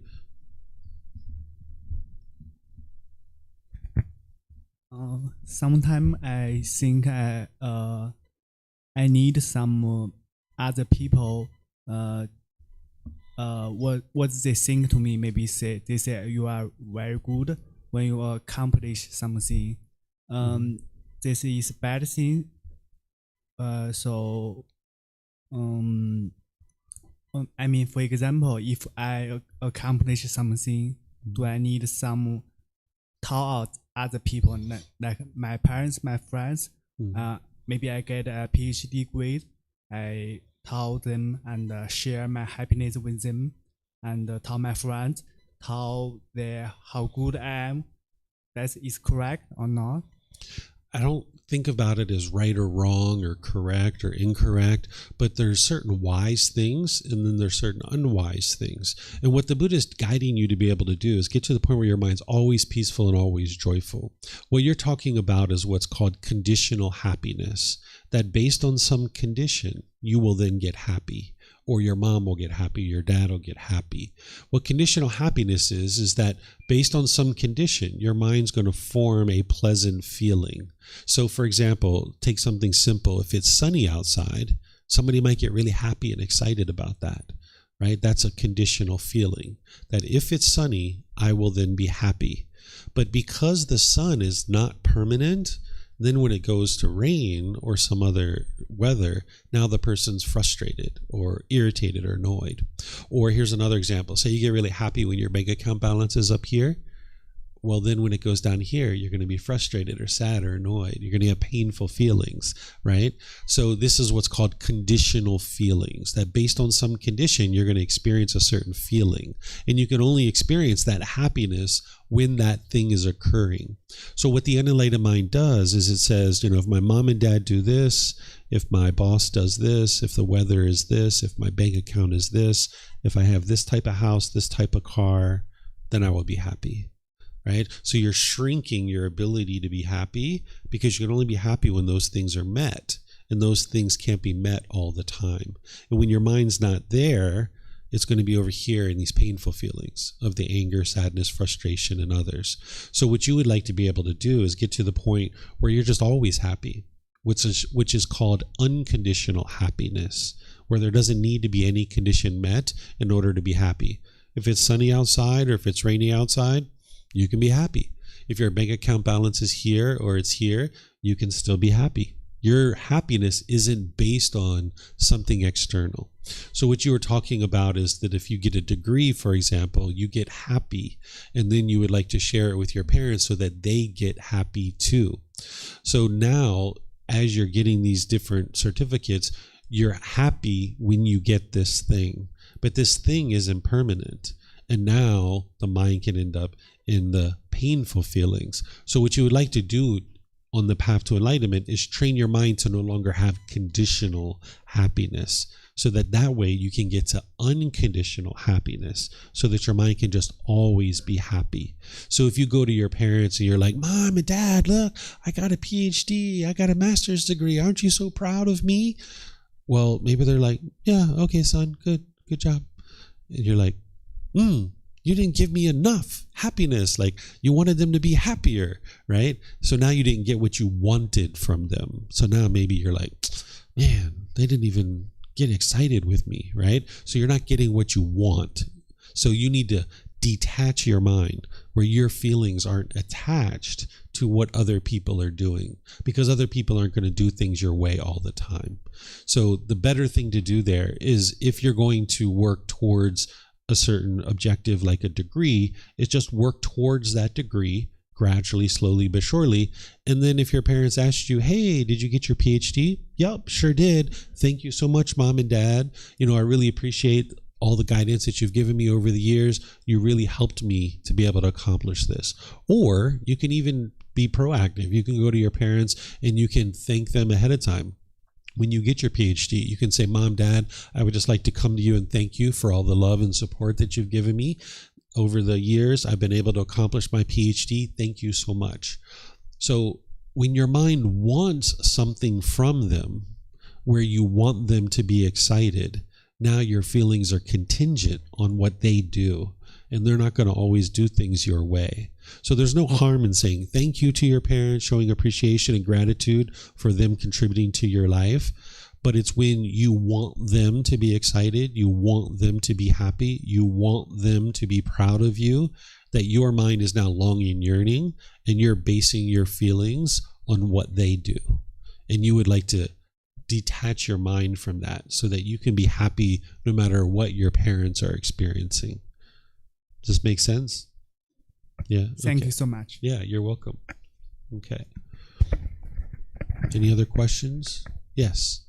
Sometimes I think I need some other people what they think to me. Maybe they say you are very good when you accomplish something. This is bad thing. I mean, for example, if I accomplish something, do I need some tell other people, like my parents, my friends? Maybe I get a PhD grade. I tell them and share my happiness with them, and tell my friends, tell them how good I am. That is correct or not? I don't think about it as right or wrong or correct or incorrect, but there's certain wise things and then there's certain unwise things. And what the Buddha is guiding you to be able to do is get to the point where your mind's always peaceful and always joyful. What you're talking about is what's called conditional happiness, that based on some condition, you will then get happy. Or your mom will get happy, your dad will get happy. What conditional happiness is that based on some condition, your mind's going to form a pleasant feeling. So for example, take something simple. If it's sunny outside, somebody might get really happy and excited about that, right? That's a conditional feeling, that if it's sunny, I will then be happy. But because the sun is not permanent, then when it goes to rain or some other weather, now the person's frustrated or irritated or annoyed. Or here's another example. Say you get really happy when your bank account balance is up here. Well, then when it goes down here, you're going to be frustrated or sad or annoyed. You're going to have painful feelings, right? So this is what's called conditional feelings, that based on some condition, you're going to experience a certain feeling. And you can only experience that happiness when that thing is occurring. So what the unenlightened mind does is it says, if my mom and dad do this, if my boss does this, if the weather is this, if my bank account is this, if I have this type of house, this type of car, then I will be happy. Right? So you're shrinking your ability to be happy because you can only be happy when those things are met, and those things can't be met all the time. And when your mind's not there, it's going to be over here in these painful feelings of the anger, sadness, frustration, and others. So what you would like to be able to do is get to the point where you're just always happy, which is called unconditional happiness, where there doesn't need to be any condition met in order to be happy. If it's sunny outside or if it's rainy outside, you can be happy. If your bank account balance is here or it's here, you can still be happy. Your happiness isn't based on something external. So what you were talking about is that if you get a degree, for example, you get happy, and then you would like to share it with your parents so that they get happy too. So now, as you're getting these different certificates, you're happy when you get this thing. But this thing is impermanent. And now the mind can end up in the painful feelings. So what you would like to do on the path to enlightenment is train your mind to no longer have conditional happiness, so that way you can get to unconditional happiness, so that your mind can just always be happy. So if you go to your parents and you're like, Mom and Dad, look, I got a PhD, I got a master's degree, aren't you so proud of me? Well, maybe they're like, yeah, okay, son, good job. And you're like, you didn't give me enough happiness. Like, you wanted them to be happier, right? So now you didn't get what you wanted from them. So now maybe you're like, man, they didn't even get excited with me, right? So you're not getting what you want. So you need to detach your mind where your feelings aren't attached to what other people are doing, because other people aren't going to do things your way all the time. So the better thing to do there is, if you're going to work towards a certain objective like a degree, is just work towards that degree gradually, slowly but surely. And then if your parents asked you, hey, did you get your PhD? Yep, sure did. Thank you so much, Mom and Dad. I really appreciate all the guidance that you've given me over the years. You really helped me to be able to accomplish this. Or you can even be proactive. You can go to your parents and you can thank them ahead of time. When you get your PhD, you can say, Mom, Dad, I would just like to come to you and thank you for all the love and support that you've given me. Over the years, I've been able to accomplish my PhD. Thank you so much. So when your mind wants something from them, where you want them to be excited, now your feelings are contingent on what they do, and they're not going to always do things your way. So there's no harm in saying thank you to your parents, showing appreciation and gratitude for them contributing to your life. But it's when you want them to be excited, you want them to be happy, you want them to be proud of you, that your mind is now longing, yearning, and you're basing your feelings on what they do. And you would like to detach your mind from that so that you can be happy no matter what your parents are experiencing. Does this make sense? Yeah. Thank you so much. Yeah, you're welcome. Okay. Any other questions? Yes.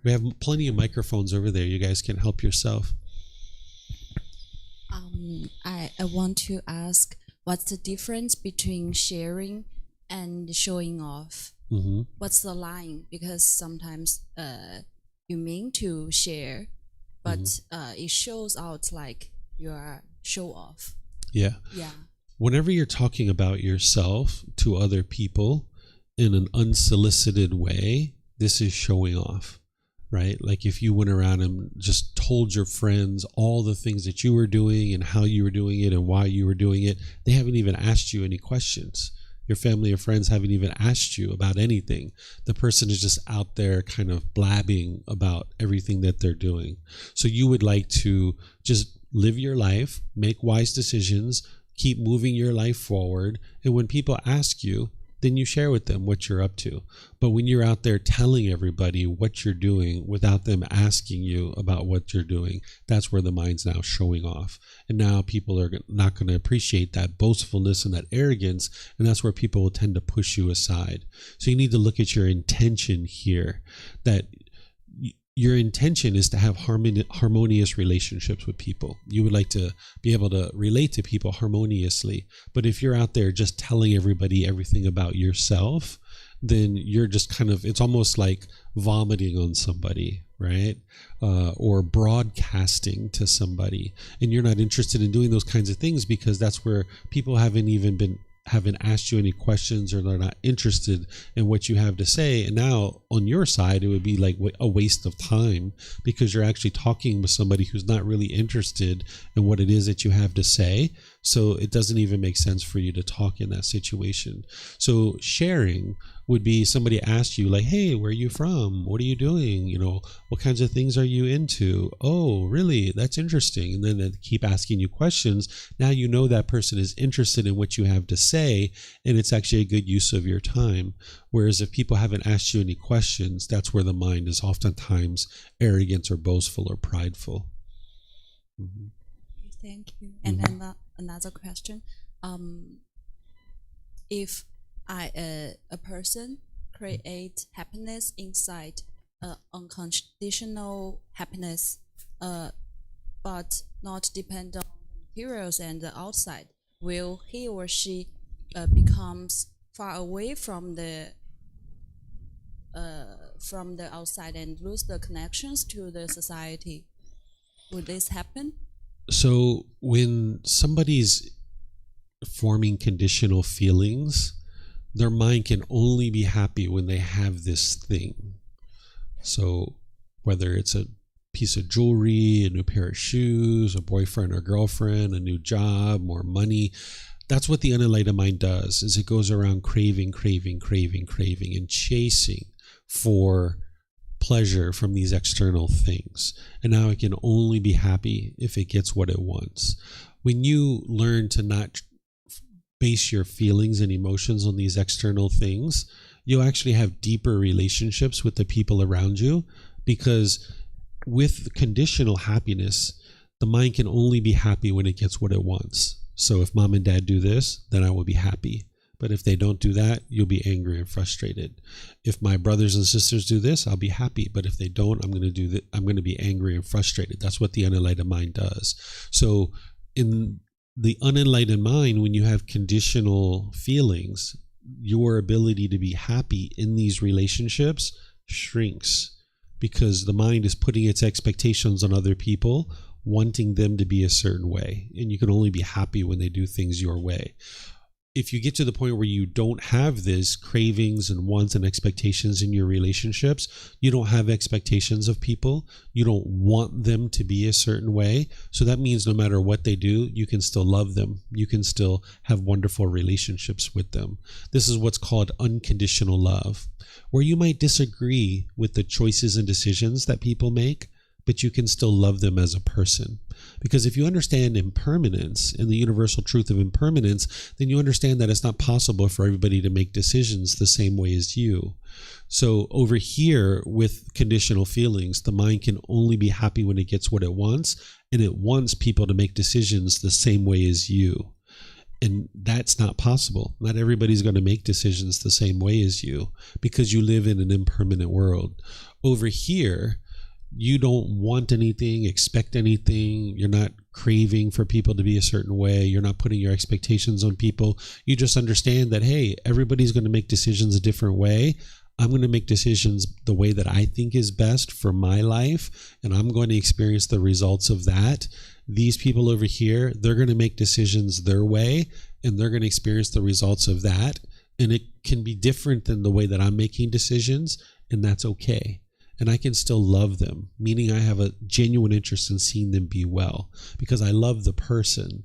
We have plenty of microphones over there. You guys can help yourself. I want to ask, what's the difference between sharing and showing off? Mm-hmm. What's the line? Because sometimes you mean to share, but it shows out like you are show off. Yeah. Yeah. Whenever you're talking about yourself to other people in an unsolicited way, this is showing off. Right? Like if you went around and just told your friends all the things that you were doing and how you were doing it and why you were doing it, they haven't even asked you any questions. Your family or friends haven't even asked you about anything. The person is just out there kind of blabbing about everything that they're doing. So you would like to just live your life, make wise decisions, keep moving your life forward. And when people ask you, then you share with them what you're up to. But when you're out there telling everybody what you're doing without them asking you about what you're doing, that's where the mind's now showing off. And now people are not going to appreciate that boastfulness and that arrogance, and that's where people will tend to push you aside. So you need to look at your intention here, that your intention is to have harmonious relationships with people. You would like to be able to relate to people harmoniously. But if you're out there just telling everybody everything about yourself, then you're just kind of, it's almost like vomiting on somebody, right? Or broadcasting to somebody. And you're not interested in doing those kinds of things because that's where people haven't asked you any questions, or they're not interested in what you have to say. And now on your side, it would be like a waste of time because you're actually talking with somebody who's not really interested in what it is that you have to say. So it doesn't even make sense for you to talk in that situation. So sharing would be somebody asked you like, hey, where are you from? What are you doing? What kinds of things are you into? Oh, really? That's interesting. And then they keep asking you questions. Now you know that person is interested in what you have to say, and it's actually a good use of your time. Whereas if people haven't asked you any questions, that's where the mind is oftentimes arrogant or boastful or prideful. Mm-hmm. Thank you. And then another question. If a person create happiness inside, unconditional happiness, but not depend on materials and the outside, will he or she becomes far away from the outside and lose the connections to the society? Would this happen? So when somebody's forming conditional feelings, their mind can only be happy when they have this thing. So whether it's a piece of jewelry, a new pair of shoes, a boyfriend or girlfriend, a new job, more money, that's what the unenlightened mind does, is it goes around craving, and chasing for pleasure from these external things. And now it can only be happy if it gets what it wants. When you learn to not base your feelings and emotions on these external things, you'll actually have deeper relationships with the people around you, because with conditional happiness, The mind can only be happy when it gets what it wants. So if mom and dad do this, then I will be happy. But if they don't do that, you'll be angry and frustrated. If my brothers and sisters do this, I'll be happy. But if they don't, I'm going to be angry and frustrated. That's what the unenlightened mind does. So in the unenlightened mind, when you have conditional feelings, your ability to be happy in these relationships shrinks, because the mind is putting its expectations on other people, wanting them to be a certain way. And you can only be happy when they do things your way. If you get to the point where you don't have this cravings and wants and expectations in your relationships, you don't have expectations of people, you don't want them to be a certain way. So that means no matter what they do, you can still love them. You can still have wonderful relationships with them. This is what's called unconditional love, where you might disagree with the choices and decisions that people make, but you can still love them as a person. Because if you understand impermanence and the universal truth of impermanence, then you understand that it's not possible for everybody to make decisions the same way as you. So over here with conditional feelings, the mind can only be happy when it gets what it wants, and it wants people to make decisions the same way as you. And that's not possible. Not everybody's going to make decisions the same way as you, because you live in an impermanent world. Over here, you don't want anything, expect anything. You're not craving for people to be a certain way. You're not putting your expectations on people. You just understand that, hey, everybody's going to make decisions a different way. I'm going to make decisions the way that I think is best for my life, and I'm going to experience the results of that. These people over here, they're going to make decisions their way, and they're going to experience the results of that. And it can be different than the way that I'm making decisions, and that's okay. And I can still love them, meaning I have a genuine interest in seeing them be well, because I love the person,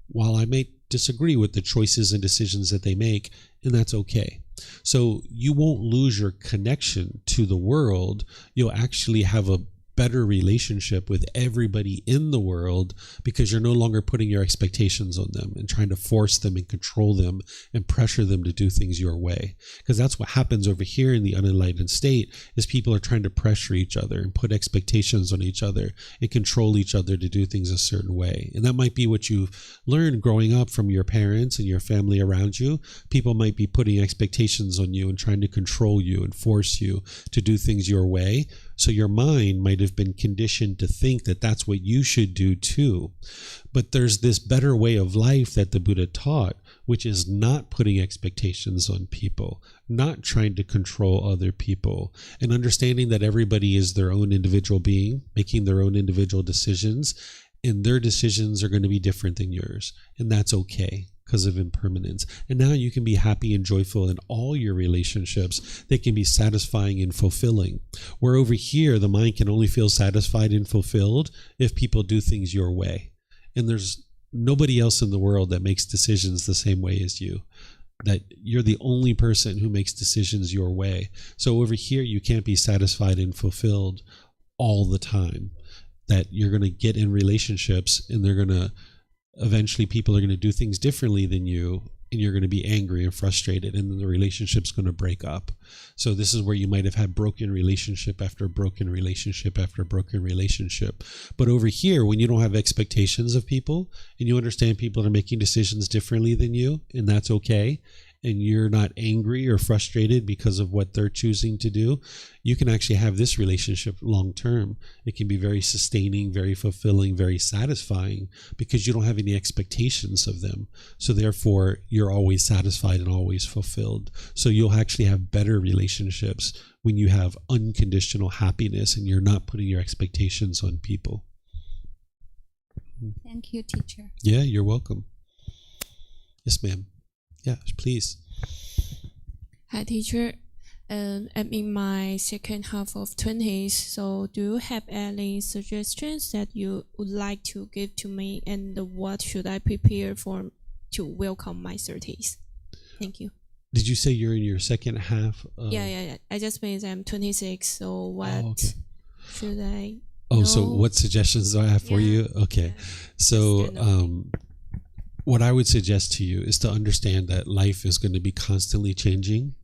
while I may disagree with the choices and decisions that they make, and that's okay. So you won't lose your connection to the world. You'll actually have a better relationship with everybody in the world, because you're no longer putting your expectations on them and trying to force them and control them and pressure them to do things your way. Because that's what happens over here in the unenlightened state, is people are trying to pressure each other and put expectations on each other and control each other to do things a certain way. And that might be what you've learned growing up from your parents and your family around you. People might be putting expectations on you and trying to control you and force you to do things your way. So your mind might have been conditioned to think that that's what you should do too. But there's this better way of life that the Buddha taught, which is not putting expectations on people, not trying to control other people, and understanding that everybody is their own individual being, making their own individual decisions, and their decisions are going to be different than yours. And that's okay, because of impermanence. And now you can be happy and joyful in all your relationships. They can be satisfying and fulfilling. Where over here, the mind can only feel satisfied and fulfilled if people do things your way. And there's nobody else in the world that makes decisions the same way as you. That you're the only person who makes decisions your way. So over here, you can't be satisfied and fulfilled all the time. That you're going to get in relationships, and eventually people are going to do things differently than you, and you're going to be angry and frustrated, and then the relationship's going to break up. So this is where you might have had broken relationship after broken relationship after broken relationship. But over here, when you don't have expectations of people, and you understand people are making decisions differently than you, and that's okay, and you're not angry or frustrated because of what they're choosing to do, you can actually have this relationship long term. It can be very sustaining, very fulfilling, very satisfying, because you don't have any expectations of them. So therefore, you're always satisfied and always fulfilled. So you'll actually have better relationships when you have unconditional happiness and you're not putting your expectations on people. Thank you, teacher. Yeah, you're welcome. Yes, ma'am. Yeah, please. Hi, teacher. I'm in my second half of 20s, so do you have any suggestions that you would like to give to me, and what should I prepare for to welcome my 30s? Thank you. Did you say you're in your second half? Yeah. I just means I'm 26, so what should I know? So what suggestions do I have for you? Okay. Yeah. So what I would suggest to you is to understand that life is going to be constantly changing,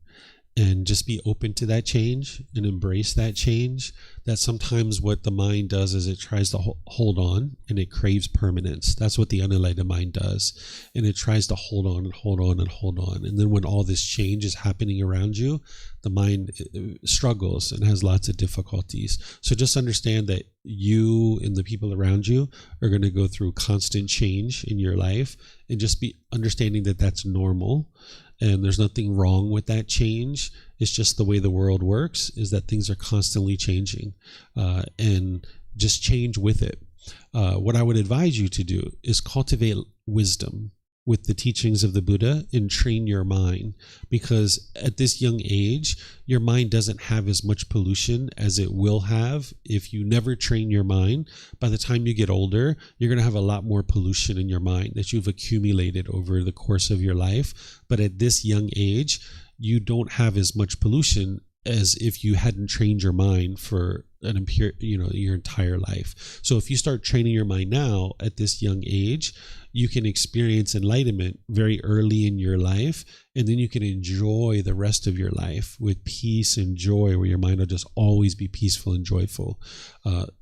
and just be open to that change and embrace that change. That sometimes what the mind does is it tries to hold on, and it craves permanence. That's what the unenlightened mind does. And it tries to hold on and hold on and hold on. And then when all this change is happening around you, the mind struggles and has lots of difficulties. So just understand that you and the people around you are going to go through constant change in your life, and just be understanding that that's normal. And there's nothing wrong with that change. It's just the way the world works, is that things are constantly changing, and just change with it. What I would advise you to do is cultivate wisdom with the teachings of the Buddha and train your mind, because at this young age, your mind doesn't have as much pollution as it will have if you never train your mind. By the time you get older, you're going to have a lot more pollution in your mind that you've accumulated over the course of your life. But at this young age, you don't have as much pollution as if you hadn't trained your mind for your entire life. So if you start training your mind now at this young age, you can experience enlightenment very early in your life, and then you can enjoy the rest of your life with peace and joy, where your mind will just always be peaceful and joyful.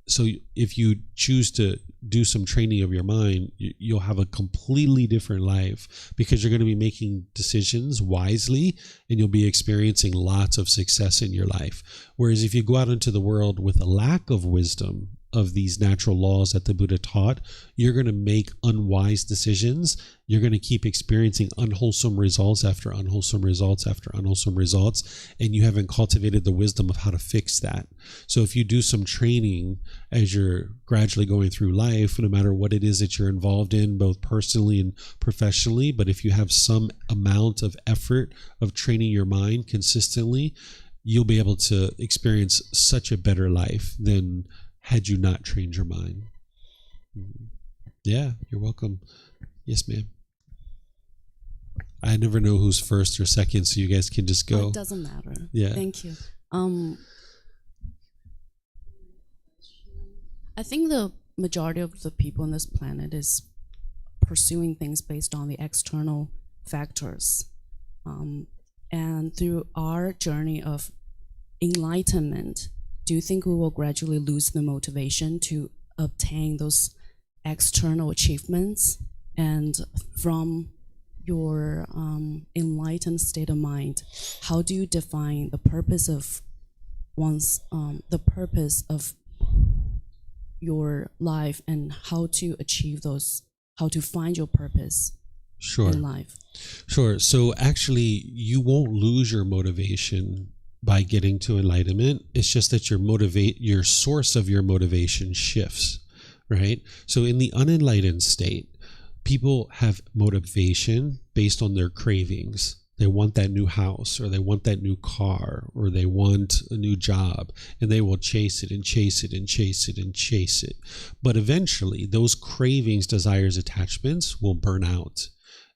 So if you choose to do some training of your mind, you'll have a completely different life, because you're going to be making decisions wisely, and you'll be experiencing lots of success in your life. Whereas if you go out into the world with a lack of wisdom of these natural laws that the Buddha taught, you're going to make unwise decisions. You're going to keep experiencing unwholesome results after unwholesome results after unwholesome results, and you haven't cultivated the wisdom of how to fix that. So if you do some training as you're gradually going through life, no matter what it is that you're involved in, both personally and professionally, but if you have some amount of effort of training your mind consistently, you'll be able to experience such a better life than had you not trained your mind. Yeah, you're welcome. Yes, ma'am. I never know who's first or second, so you guys can just go. It doesn't matter. Yeah. Thank you. I think the majority of the people on this planet is pursuing things based on the external factors. And through our journey of enlightenment, do you think we will gradually lose the motivation to obtain those external achievements? And from your enlightened state of mind, how do you define the purpose of your life, and how to achieve those, how to find your purpose in life? Sure. So actually, you won't lose your motivation by getting to enlightenment. It's just that your source of your motivation shifts, right? So in the unenlightened state, people have motivation based on their cravings. They want that new house, or they want that new car, or they want a new job, and they will chase it and chase it and chase it and chase it. But eventually, those cravings, desires, attachments will burn out.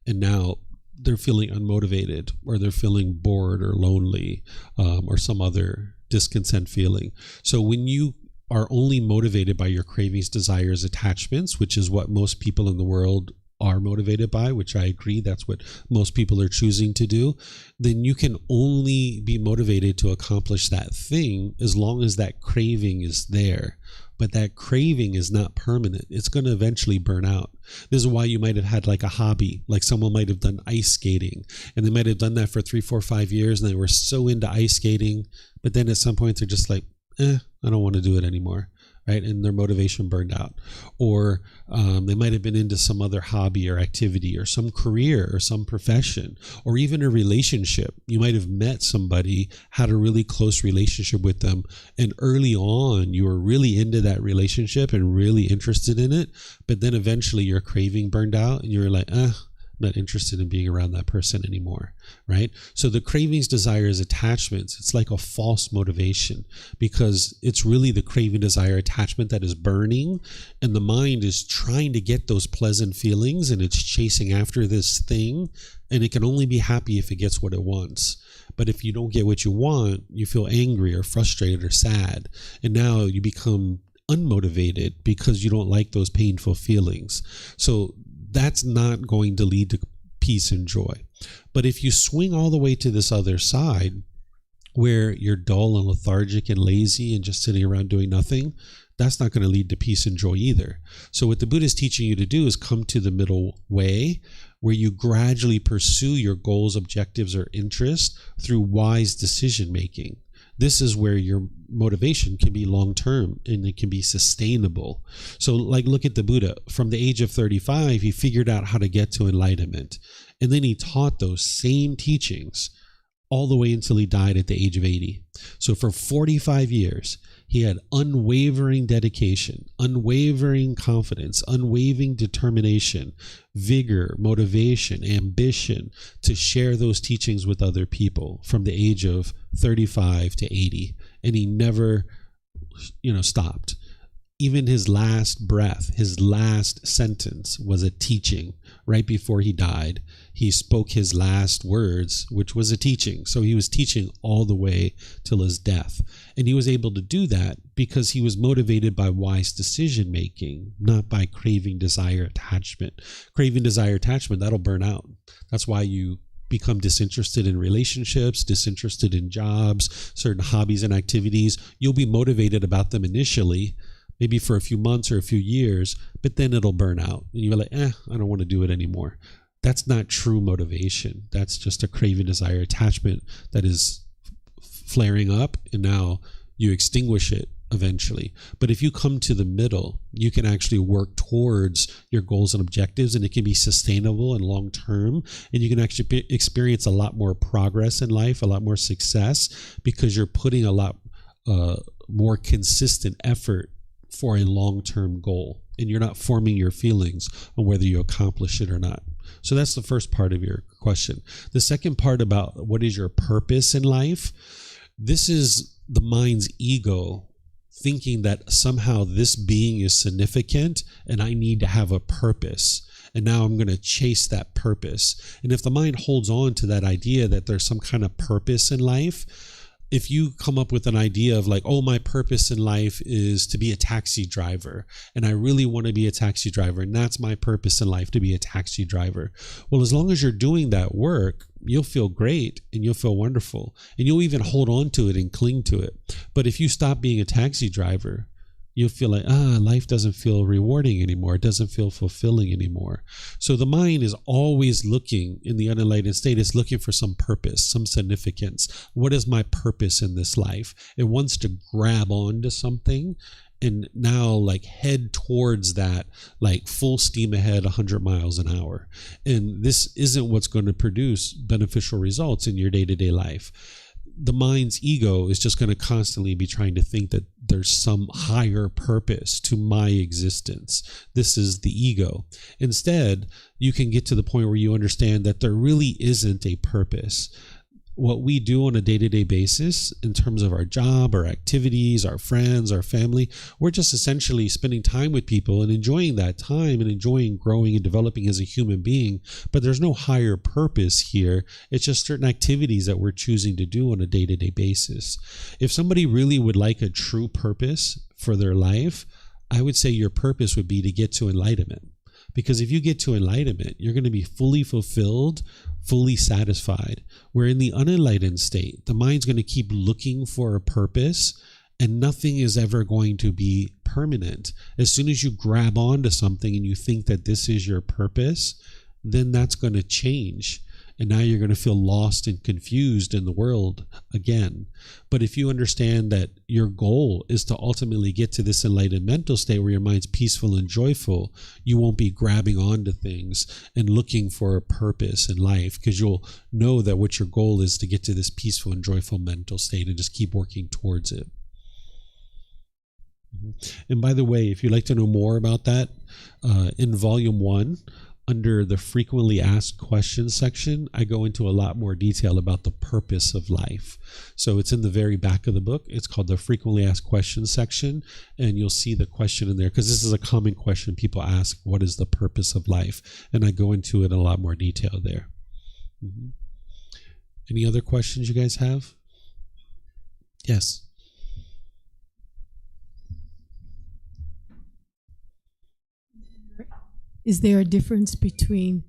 And now they're feeling unmotivated, or they're feeling bored or lonely, or some other discontent feeling. So when you are only motivated by your cravings, desires, attachments, which is what most people in the world are motivated by, which I agree, that's what most people are choosing to do, then you can only be motivated to accomplish that thing as long as that craving is there. But that craving is not permanent. It's going to eventually burn out. This is why you might have had like a hobby, like someone might have done ice skating, and they might have done that for 3, 4, 5 years, and they were so into ice skating, but then at some point they're just like, I don't want to do it anymore. Right? And their motivation burned out. Or they might have been into some other hobby or activity, or some career, or some profession, or even a relationship. You might have met somebody, had a really close relationship with them, and early on you were really into that relationship and really interested in it, but then eventually your craving burned out, and you were like, not interested in being around that person anymore, right? So the cravings, desires, attachments, it's like a false motivation, because it's really the craving, desire, attachment that is burning, and the mind is trying to get those pleasant feelings, and it's chasing after this thing, and it can only be happy if it gets what it wants. But if you don't get what you want, you feel angry or frustrated or sad, and now you become unmotivated because you don't like those painful feelings. So that's not going to lead to peace and joy. But if you swing all the way to this other side, where you're dull and lethargic and lazy and just sitting around doing nothing, that's not going to lead to peace and joy either. So what the Buddha is teaching you to do is come to the middle way, where you gradually pursue your goals, objectives, or interests through wise decision making. This is where your motivation can be long-term and it can be sustainable. So like, look at the Buddha. From the age of 35, he figured out how to get to enlightenment. And then he taught those same teachings all the way until he died at the age of 80. So for 45 years, he had unwavering dedication, unwavering confidence, unwavering determination, vigor, motivation, ambition to share those teachings with other people from the age of 35 to 80. And he never, stopped. Even his last breath, his last sentence was a teaching. Right before he died, he spoke his last words, which was a teaching. So he was teaching all the way till his death. And he was able to do that because he was motivated by wise decision making, not by craving, desire, attachment. Craving, desire, attachment, that'll burn out. That's why you become disinterested in relationships, disinterested in jobs, certain hobbies and activities. You'll be motivated about them initially, maybe for a few months or a few years, but then it'll burn out. And you're like, I don't want to do it anymore. That's not true motivation. That's just a craving, desire, attachment that is flaring up, and now you extinguish it eventually. But if you come to the middle, you can actually work towards your goals and objectives, and it can be sustainable and long-term, and you can actually experience a lot more progress in life, a lot more success, because you're putting a lot more consistent effort for a long-term goal, and you're not forming your feelings on whether you accomplish it or not. So that's the first part of your question. The second part about what is your purpose in life, this is the mind's ego thinking that somehow this being is significant and I need to have a purpose. And now I'm going to chase that purpose. And if the mind holds on to that idea that there's some kind of purpose in life, if you come up with an idea of like, oh, my purpose in life is to be a taxi driver, and I really want to be a taxi driver, and that's my purpose in life, to be a taxi driver. Well, as long as you're doing that work, you'll feel great and you'll feel wonderful, and you'll even hold on to it and cling to it. But if you stop being a taxi driver, you'll feel like, life doesn't feel rewarding anymore. It doesn't feel fulfilling anymore. So the mind is always looking, in the unenlightened state, is looking for some purpose, some significance. What is my purpose in this life? It wants to grab onto something and now like head towards that, like full steam ahead, 100 miles an hour. And this isn't what's going to produce beneficial results in your day-to-day life. The mind's ego is just going to constantly be trying to think that there's some higher purpose to my existence. This is the ego. Instead, you can get to the point where you understand that there really isn't a purpose. What we do on a day-to-day basis in terms of our job, our activities, our friends, our family, we're just essentially spending time with people and enjoying that time and enjoying growing and developing as a human being. But there's no higher purpose here. It's just certain activities that we're choosing to do on a day-to-day basis. If somebody really would like a true purpose for their life, I would say your purpose would be to get to enlightenment. Because if you get to enlightenment, you're going to be fully fulfilled, fully satisfied. Where in the unenlightened state, the mind's going to keep looking for a purpose, and nothing is ever going to be permanent. As soon as you grab onto something and you think that this is your purpose, then that's going to change. And now you're going to feel lost and confused in the world again. But if you understand that your goal is to ultimately get to this enlightened mental state where your mind's peaceful and joyful, you won't be grabbing onto things and looking for a purpose in life, because you'll know that what your goal is to get to this peaceful and joyful mental state and just keep working towards it. And by the way, if you'd like to know more about that, in Volume 1, under the frequently asked questions section, I go into a lot more detail about the purpose of life. So it's in the very back of the book. It's called the frequently asked questions section, and you'll see the question in there, because this is a common question people ask: what is the purpose of life? And I go into it in a lot more detail there. Any other questions you guys have? Yes. Is there a difference between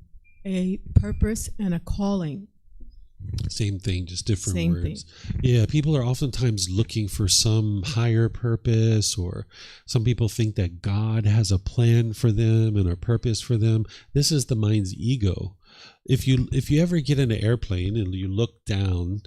a purpose and a calling? Same thing, just different Same words. Yeah, people are oftentimes looking for some higher purpose, or some people think that God has a plan for them and a purpose for them. This is the mind's ego. If you ever get in an airplane and you look down,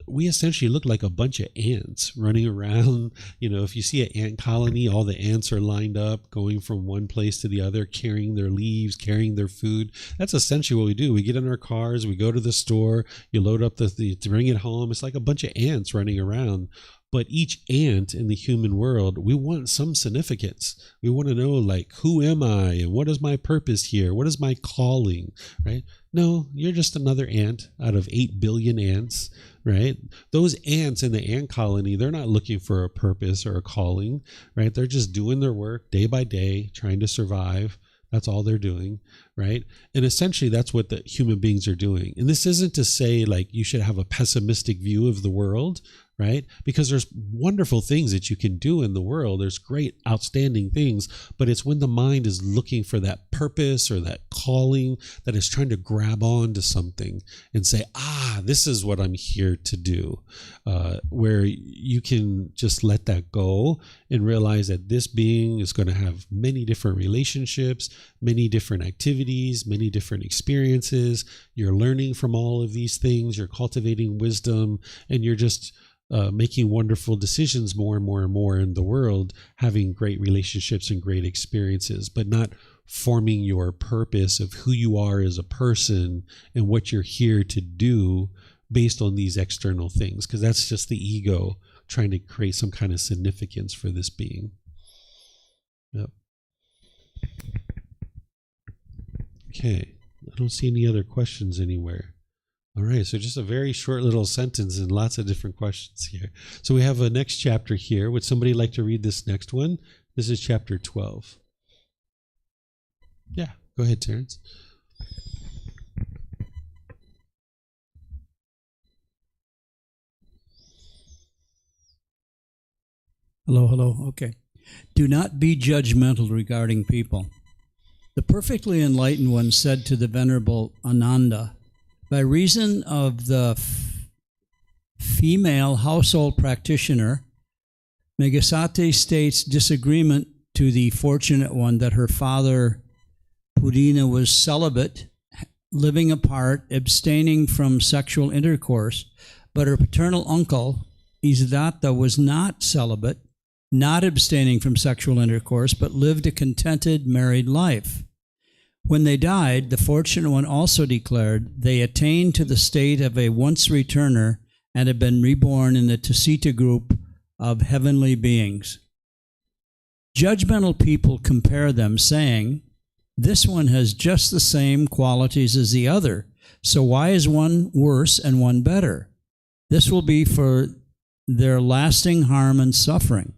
we essentially look like a bunch of ants running around. You know, if you see an ant colony, all the ants are lined up, going from one place to the other, carrying their leaves, carrying their food. That's essentially what we do. We get in our cars, we go to the store, you load up to bring it home. It's like a bunch of ants running around. But each ant in the human world, we want some significance. We want to know, like, who am I and what is my purpose here? What is my calling, right? No, you're just another ant out of 8 billion ants, right? Those ants in the ant colony, they're not looking for a purpose or a calling, right? They're just doing their work day by day, trying to survive. That's all they're doing, right? And essentially, that's what the human beings are doing. And this isn't to say, like, you should have a pessimistic view of the world, right? Because there's wonderful things that you can do in the world. There's great, outstanding things. But it's when the mind is looking for that purpose or that calling, that is trying to grab on to something and say, this is what I'm here to do. Where you can just let that go and realize that this being is going to have many different relationships, many different activities, many different experiences. You're learning from all of these things. You're cultivating wisdom, and you're just making wonderful decisions more and more and more in the world, having great relationships and great experiences, but not forming your purpose of who you are as a person and what you're here to do based on these external things, because that's just the ego trying to create some kind of significance for this being. Yep. Okay, I don't see any other questions anywhere. All right, so just a very short little sentence and lots of different questions here. So we have a next chapter here. Would somebody like to read this next one? This is chapter 12. Yeah, go ahead, Terrence. Hello. Okay. Do not be judgmental regarding people. The perfectly enlightened one said to the Venerable Ananda, by reason of the female household practitioner, Megasate states disagreement to the fortunate one that her father Pudina was celibate, living apart, abstaining from sexual intercourse, but her paternal uncle Isadatta was not celibate, not abstaining from sexual intercourse, but lived a contented married life. When they died, the fortunate one also declared they attained to the state of a once returner and have been reborn in the Tusita group of heavenly beings. Judgmental people compare them, saying, this one has just the same qualities as the other, so why is one worse and one better? This will be for their lasting harm and suffering.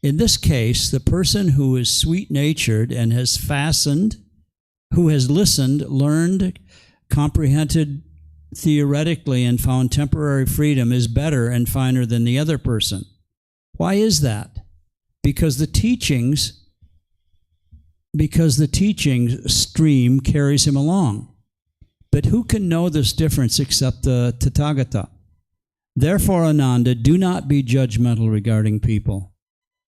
In this case, the person who is sweet-natured and has who has listened, learned, comprehended theoretically, and found temporary freedom is better and finer than the other person. Why is that? Because the teachings stream carries him along. But who can know this difference except the Tathagata? Therefore, Ananda, do not be judgmental regarding people.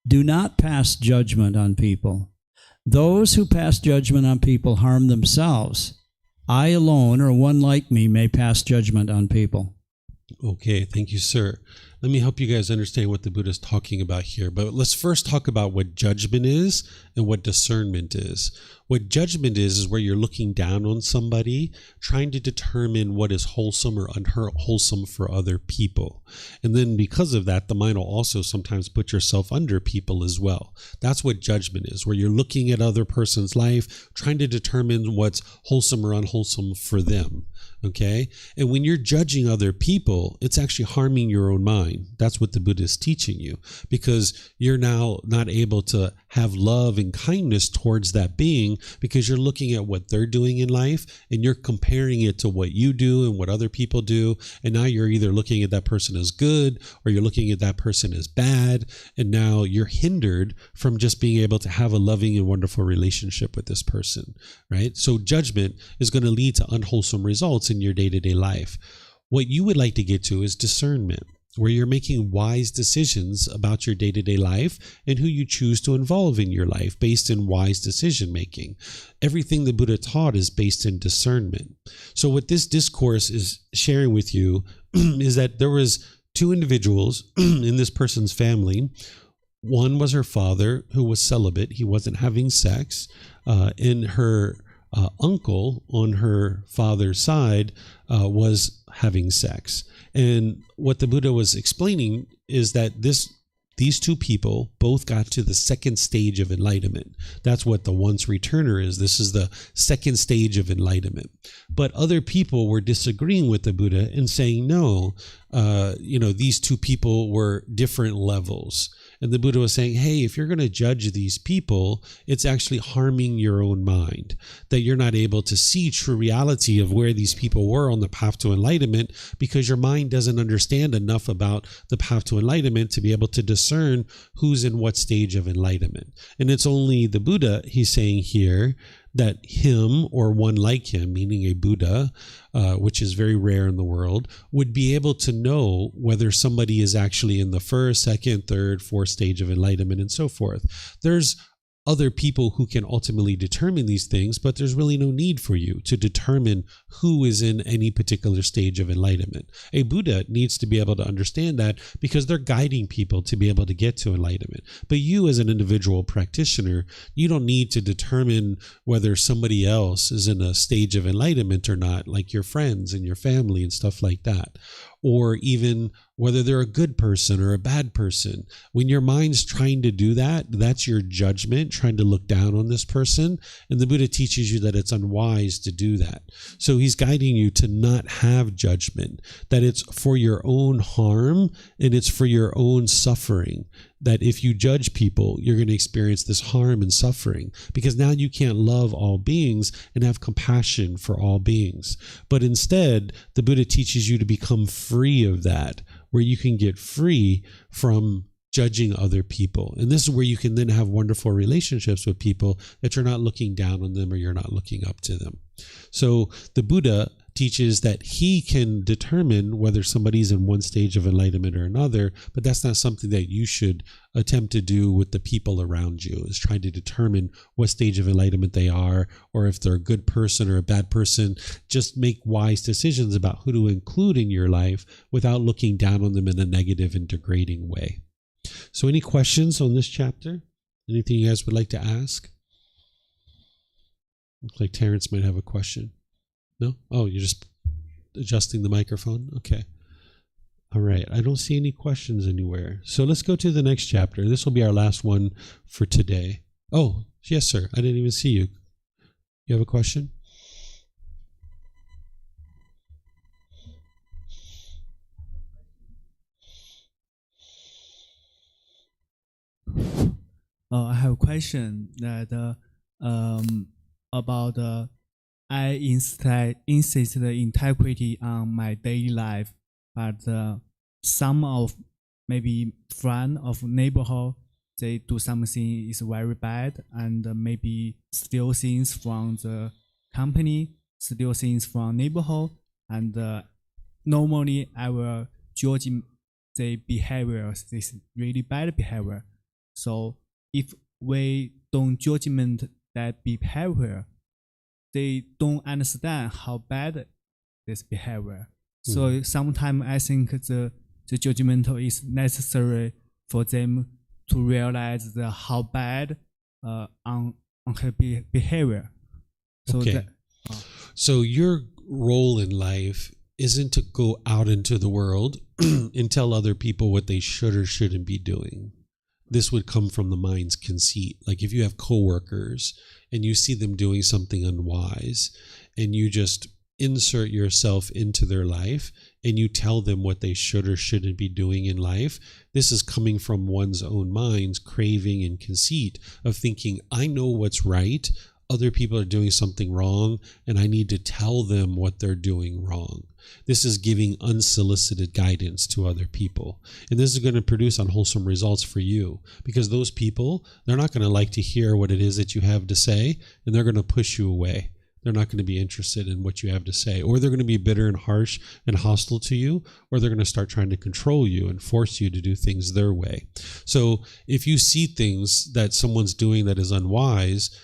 Do not pass judgment on people. Those who pass judgment on people harm themselves. I alone, or one like me, may pass judgment on people. Okay, thank you, sir. Let me help you guys understand what the Buddha is talking about here. But let's first talk about what judgment is and what discernment is. What judgment is where you're looking down on somebody, trying to determine what is wholesome or unwholesome for other people. And then because of that, the mind will also sometimes put yourself under people as well. That's what judgment is, where you're looking at other person's life, trying to determine what's wholesome or unwholesome for them. Okay? And when you're judging other people, it's actually harming your own mind. That's what the Buddha is teaching you, because you're now not able to have love and kindness towards that being because you're looking at what they're doing in life and you're comparing it to what you do and what other people do. And now you're either looking at that person as good or you're looking at that person as bad. And now you're hindered from just being able to have a loving and wonderful relationship with this person, right? So judgment is going to lead to unwholesome results in your day-to-day life. What you would like to get to is discernment, where you're making wise decisions about your day-to-day life and who you choose to involve in your life based in wise decision making. Everything the Buddha taught is based in discernment. So what this discourse is sharing with you is that there was two individuals in this person's family. One was her father, who was celibate. He wasn't having sex. And her uncle on her father's side was having sex. And what the Buddha was explaining is that these two people both got to the second stage of enlightenment. That's what the once returner is. This is the second stage of enlightenment. But other people were disagreeing with the Buddha and saying, no, these two people were different levels. And the Buddha was saying, hey, if you're going to judge these people, it's actually harming your own mind, that you're not able to see true reality of where these people were on the path to enlightenment because your mind doesn't understand enough about the path to enlightenment to be able to discern who's in what stage of enlightenment. And it's only the Buddha, he's saying here, that him or one like him, meaning a Buddha, which is very rare in the world, would be able to know whether somebody is actually in the first, second, third, fourth stage of enlightenment and so forth. There's other people who can ultimately determine these things, but there's really no need for you to determine who is in any particular stage of enlightenment. A Buddha needs to be able to understand that because they're guiding people to be able to get to enlightenment. But you as an individual practitioner, you don't need to determine whether somebody else is in a stage of enlightenment or not, like your friends and your family and stuff like that. Or even whether they're a good person or a bad person. When your mind's trying to do that, that's your judgment, trying to look down on this person. And the Buddha teaches you that it's unwise to do that. So he's guiding you to not have judgment, that it's for your own harm and it's for your own suffering. That if you judge people, you're going to experience this harm and suffering because now you can't love all beings and have compassion for all beings. But instead, the Buddha teaches you to become free of that, where you can get free from judging other people. And this is where you can then have wonderful relationships with people that you're not looking down on them or you're not looking up to them. So the Buddha teaches that he can determine whether somebody's in one stage of enlightenment or another, but that's not something that you should attempt to do with the people around you, is trying to determine what stage of enlightenment they are, or if they're a good person or a bad person. Just make wise decisions about who to include in your life without looking down on them in a negative and degrading way. So any questions on this chapter? Anything you guys would like to ask? Looks like Terrence might have a question. No? Oh, you're just adjusting the microphone? Okay. All right. I don't see any questions anywhere. So let's go to the next chapter. This will be our last one for today. Oh, yes, sir. I didn't even see you. You have a question? I have a question that about I insist the integrity on my daily life, but some of maybe friend of neighborhood, they do something is very bad and maybe steal things from the company, steal things from neighborhood, and normally I will judge the behavior, this really bad behavior. So if we don't judgment that behavior, they don't understand how bad this behavior. So sometimes I think the judgmental is necessary for them to realize how bad on her behavior. So okay. So your role in life isn't to go out into the world and tell other people what they should or shouldn't be doing. This would come from the mind's conceit. Like if you have coworkers and you see them doing something unwise and you just insert yourself into their life and you tell them what they should or shouldn't be doing in life, this is coming from one's own mind's craving and conceit of thinking, I know what's right, other people are doing something wrong, and I need to tell them what they're doing wrong. This is giving unsolicited guidance to other people. And this is going to produce unwholesome results for you because those people, they're not going to like to hear what it is that you have to say, and they're going to push you away. they're not going to be interested in what you have to say, or they're going to be bitter and harsh and hostile to you, or they're going to start trying to control you and force you to do things their way. So if you see things that someone's doing that is unwise,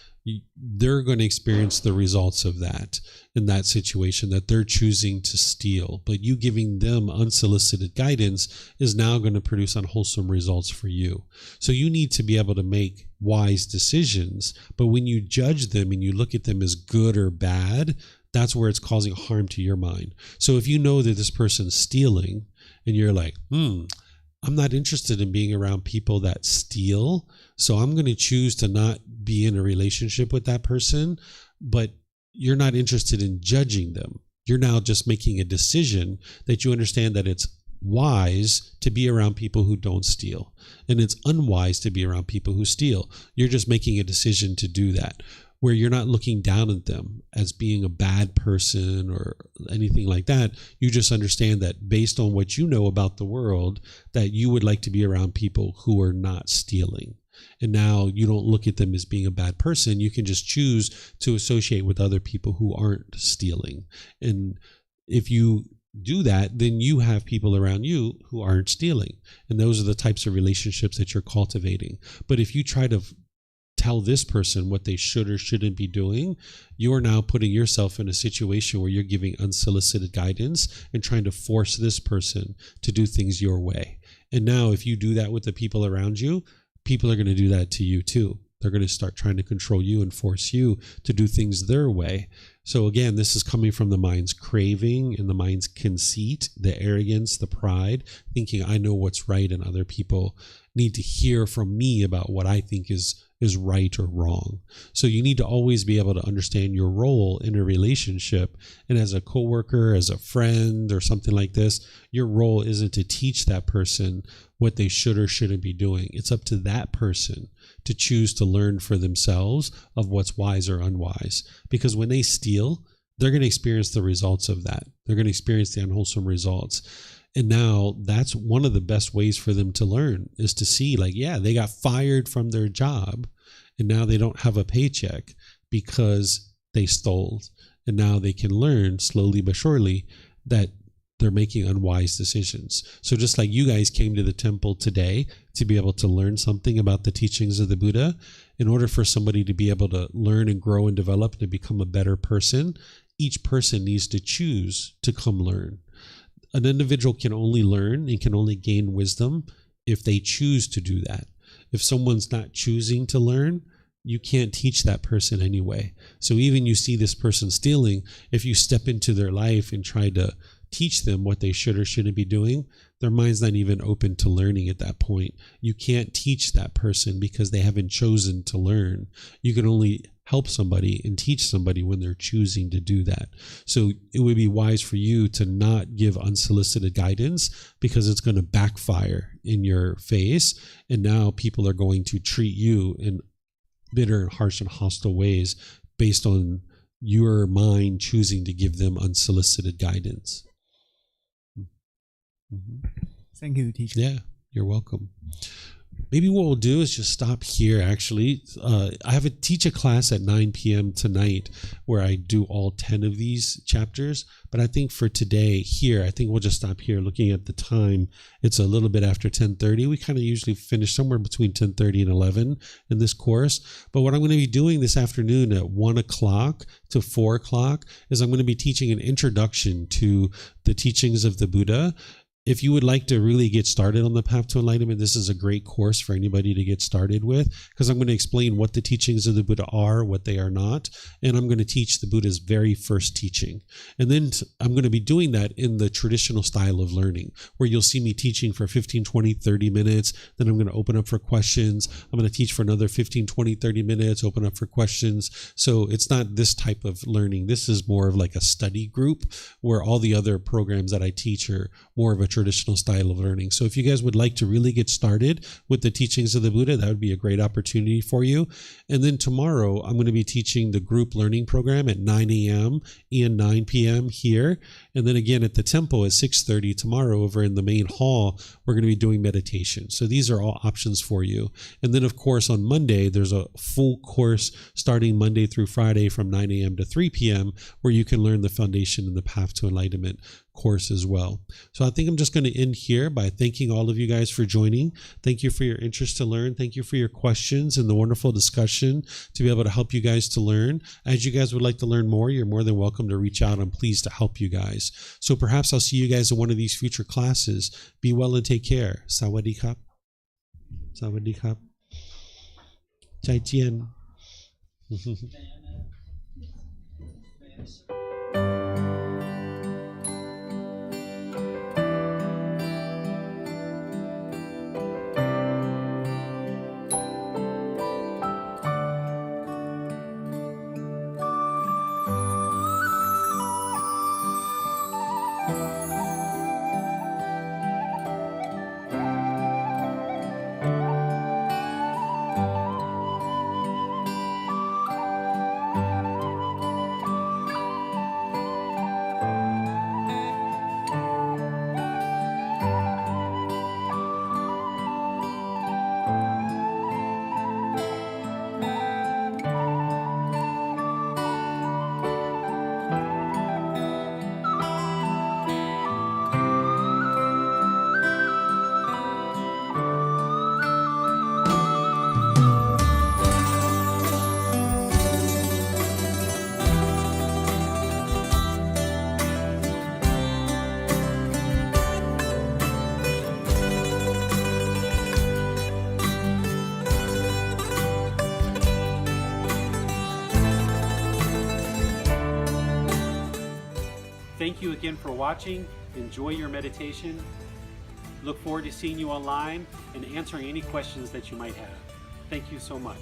they're going to experience the results of that in that situation, that they're choosing to steal. But you giving them unsolicited guidance is now going to produce unwholesome results for you. So you need to be able to make wise decisions. But when you judge them and you look at them as good or bad, that's where it's causing harm to your mind. So if you know that this person's stealing and you're like, I'm not interested in being around people that steal, so I'm going to choose to not be in a relationship with that person, but you're not interested in judging them. You're now just making a decision that you understand that it's wise to be around people who don't steal, and it's unwise to be around people who steal. You're just making a decision to do that, where you're not looking down at them as being a bad person or anything like that. You just understand that based on what you know about the world, that you would like to be around people who are not stealing. And now you don't look at them as being a bad person. You can just choose to associate with other people who aren't stealing. And if you do that, then you have people around you who aren't stealing. And those are the types of relationships that you're cultivating. But if you try to tell this person what they should or shouldn't be doing, you're now putting yourself in a situation where you're giving unsolicited guidance and trying to force this person to do things your way. And now if you do that with the people around you, people are going to do that to you too. They're going to start trying to control you and force you to do things their way. So again, this is coming from the mind's craving and the mind's conceit, the arrogance, the pride, thinking I know what's right and other people need to hear from me about what I think is right or wrong. So you need to always be able to understand your role in a relationship. And as a coworker, as a friend, or something like this, your role isn't to teach that person what they should or shouldn't be doing. It's up to that person to choose to learn for themselves of what's wise or unwise. Because when they steal, they're going to experience the results of that. They're going to experience the unwholesome results. And now that's one of the best ways for them to learn, is to see like, yeah, they got fired from their job and now they don't have a paycheck because they stole. And now they can learn slowly but surely that they're making unwise decisions. So just like you guys came to the temple today to be able to learn something about the teachings of the Buddha, in order for somebody to be able to learn and grow and develop and to become a better person, each person needs to choose to come learn. An individual can only learn and can only gain wisdom if they choose to do that. If someone's not choosing to learn, you can't teach that person anyway. So even you see this person stealing, if you step into their life and try to teach them what they should or shouldn't be doing, their mind's not even open to learning at that point. You can't teach that person because they haven't chosen to learn. You can only help somebody and teach somebody when they're choosing to do that. So it would be wise for you to not give unsolicited guidance, because it's going to backfire in your face. And now people are going to treat you in bitter and harsh and hostile ways based on your mind choosing to give them unsolicited guidance. Mm-hmm. Thank you, teacher. Yeah, you're welcome. Maybe what we'll do is just stop here, actually. I have teach a class at 9 p.m. tonight where I do all 10 of these chapters. But I think for today here, I think we'll just stop here. Looking at the time, it's a little bit after 10:30. We kind of usually finish somewhere between 10:30 and 11 in this course. But what I'm going to be doing this afternoon at 1 o'clock to 4 o'clock is I'm going to be teaching an introduction to the teachings of the Buddha. If you would like to really get started on the path to enlightenment, this is a great course for anybody to get started with, because I'm going to explain what the teachings of the Buddha are, what they are not, and I'm going to teach the Buddha's very first teaching. And then I'm going to be doing that in the traditional style of learning, where you'll see me teaching for 15, 20, 30 minutes. Then I'm going to open up for questions. I'm going to teach for another 15, 20, 30 minutes, open up for questions. So it's not this type of learning. This is more of like a study group, where all the other programs that I teach are more of a traditional style of learning. So if you guys would like to really get started with the teachings of the Buddha, that would be a great opportunity for you. And then tomorrow, I'm going to be teaching the group learning program at 9 a.m. and 9 p.m. here. And then again at the temple at 6:30 tomorrow over in the main hall, we're going to be doing meditation. So these are all options for you. And then of course on Monday, there's a full course starting Monday through Friday from 9 a.m. to 3 p.m. where you can learn the foundation and the path to enlightenment course as well. So I think I'm just going to end here by thanking all of you guys for joining. Thank you for your interest to learn. Thank you for your questions and the wonderful discussion to be able to help you guys to learn. As you guys would like to learn more, you're more than welcome to reach out. I'm pleased to help you guys. So perhaps I'll see you guys in one of these future classes. Be well and take care. Sawadee krap. Sawadee krap. Zai jian. Thank you again for watching. Enjoy your meditation. Look forward to seeing you online and answering any questions that you might have. Thank you so much.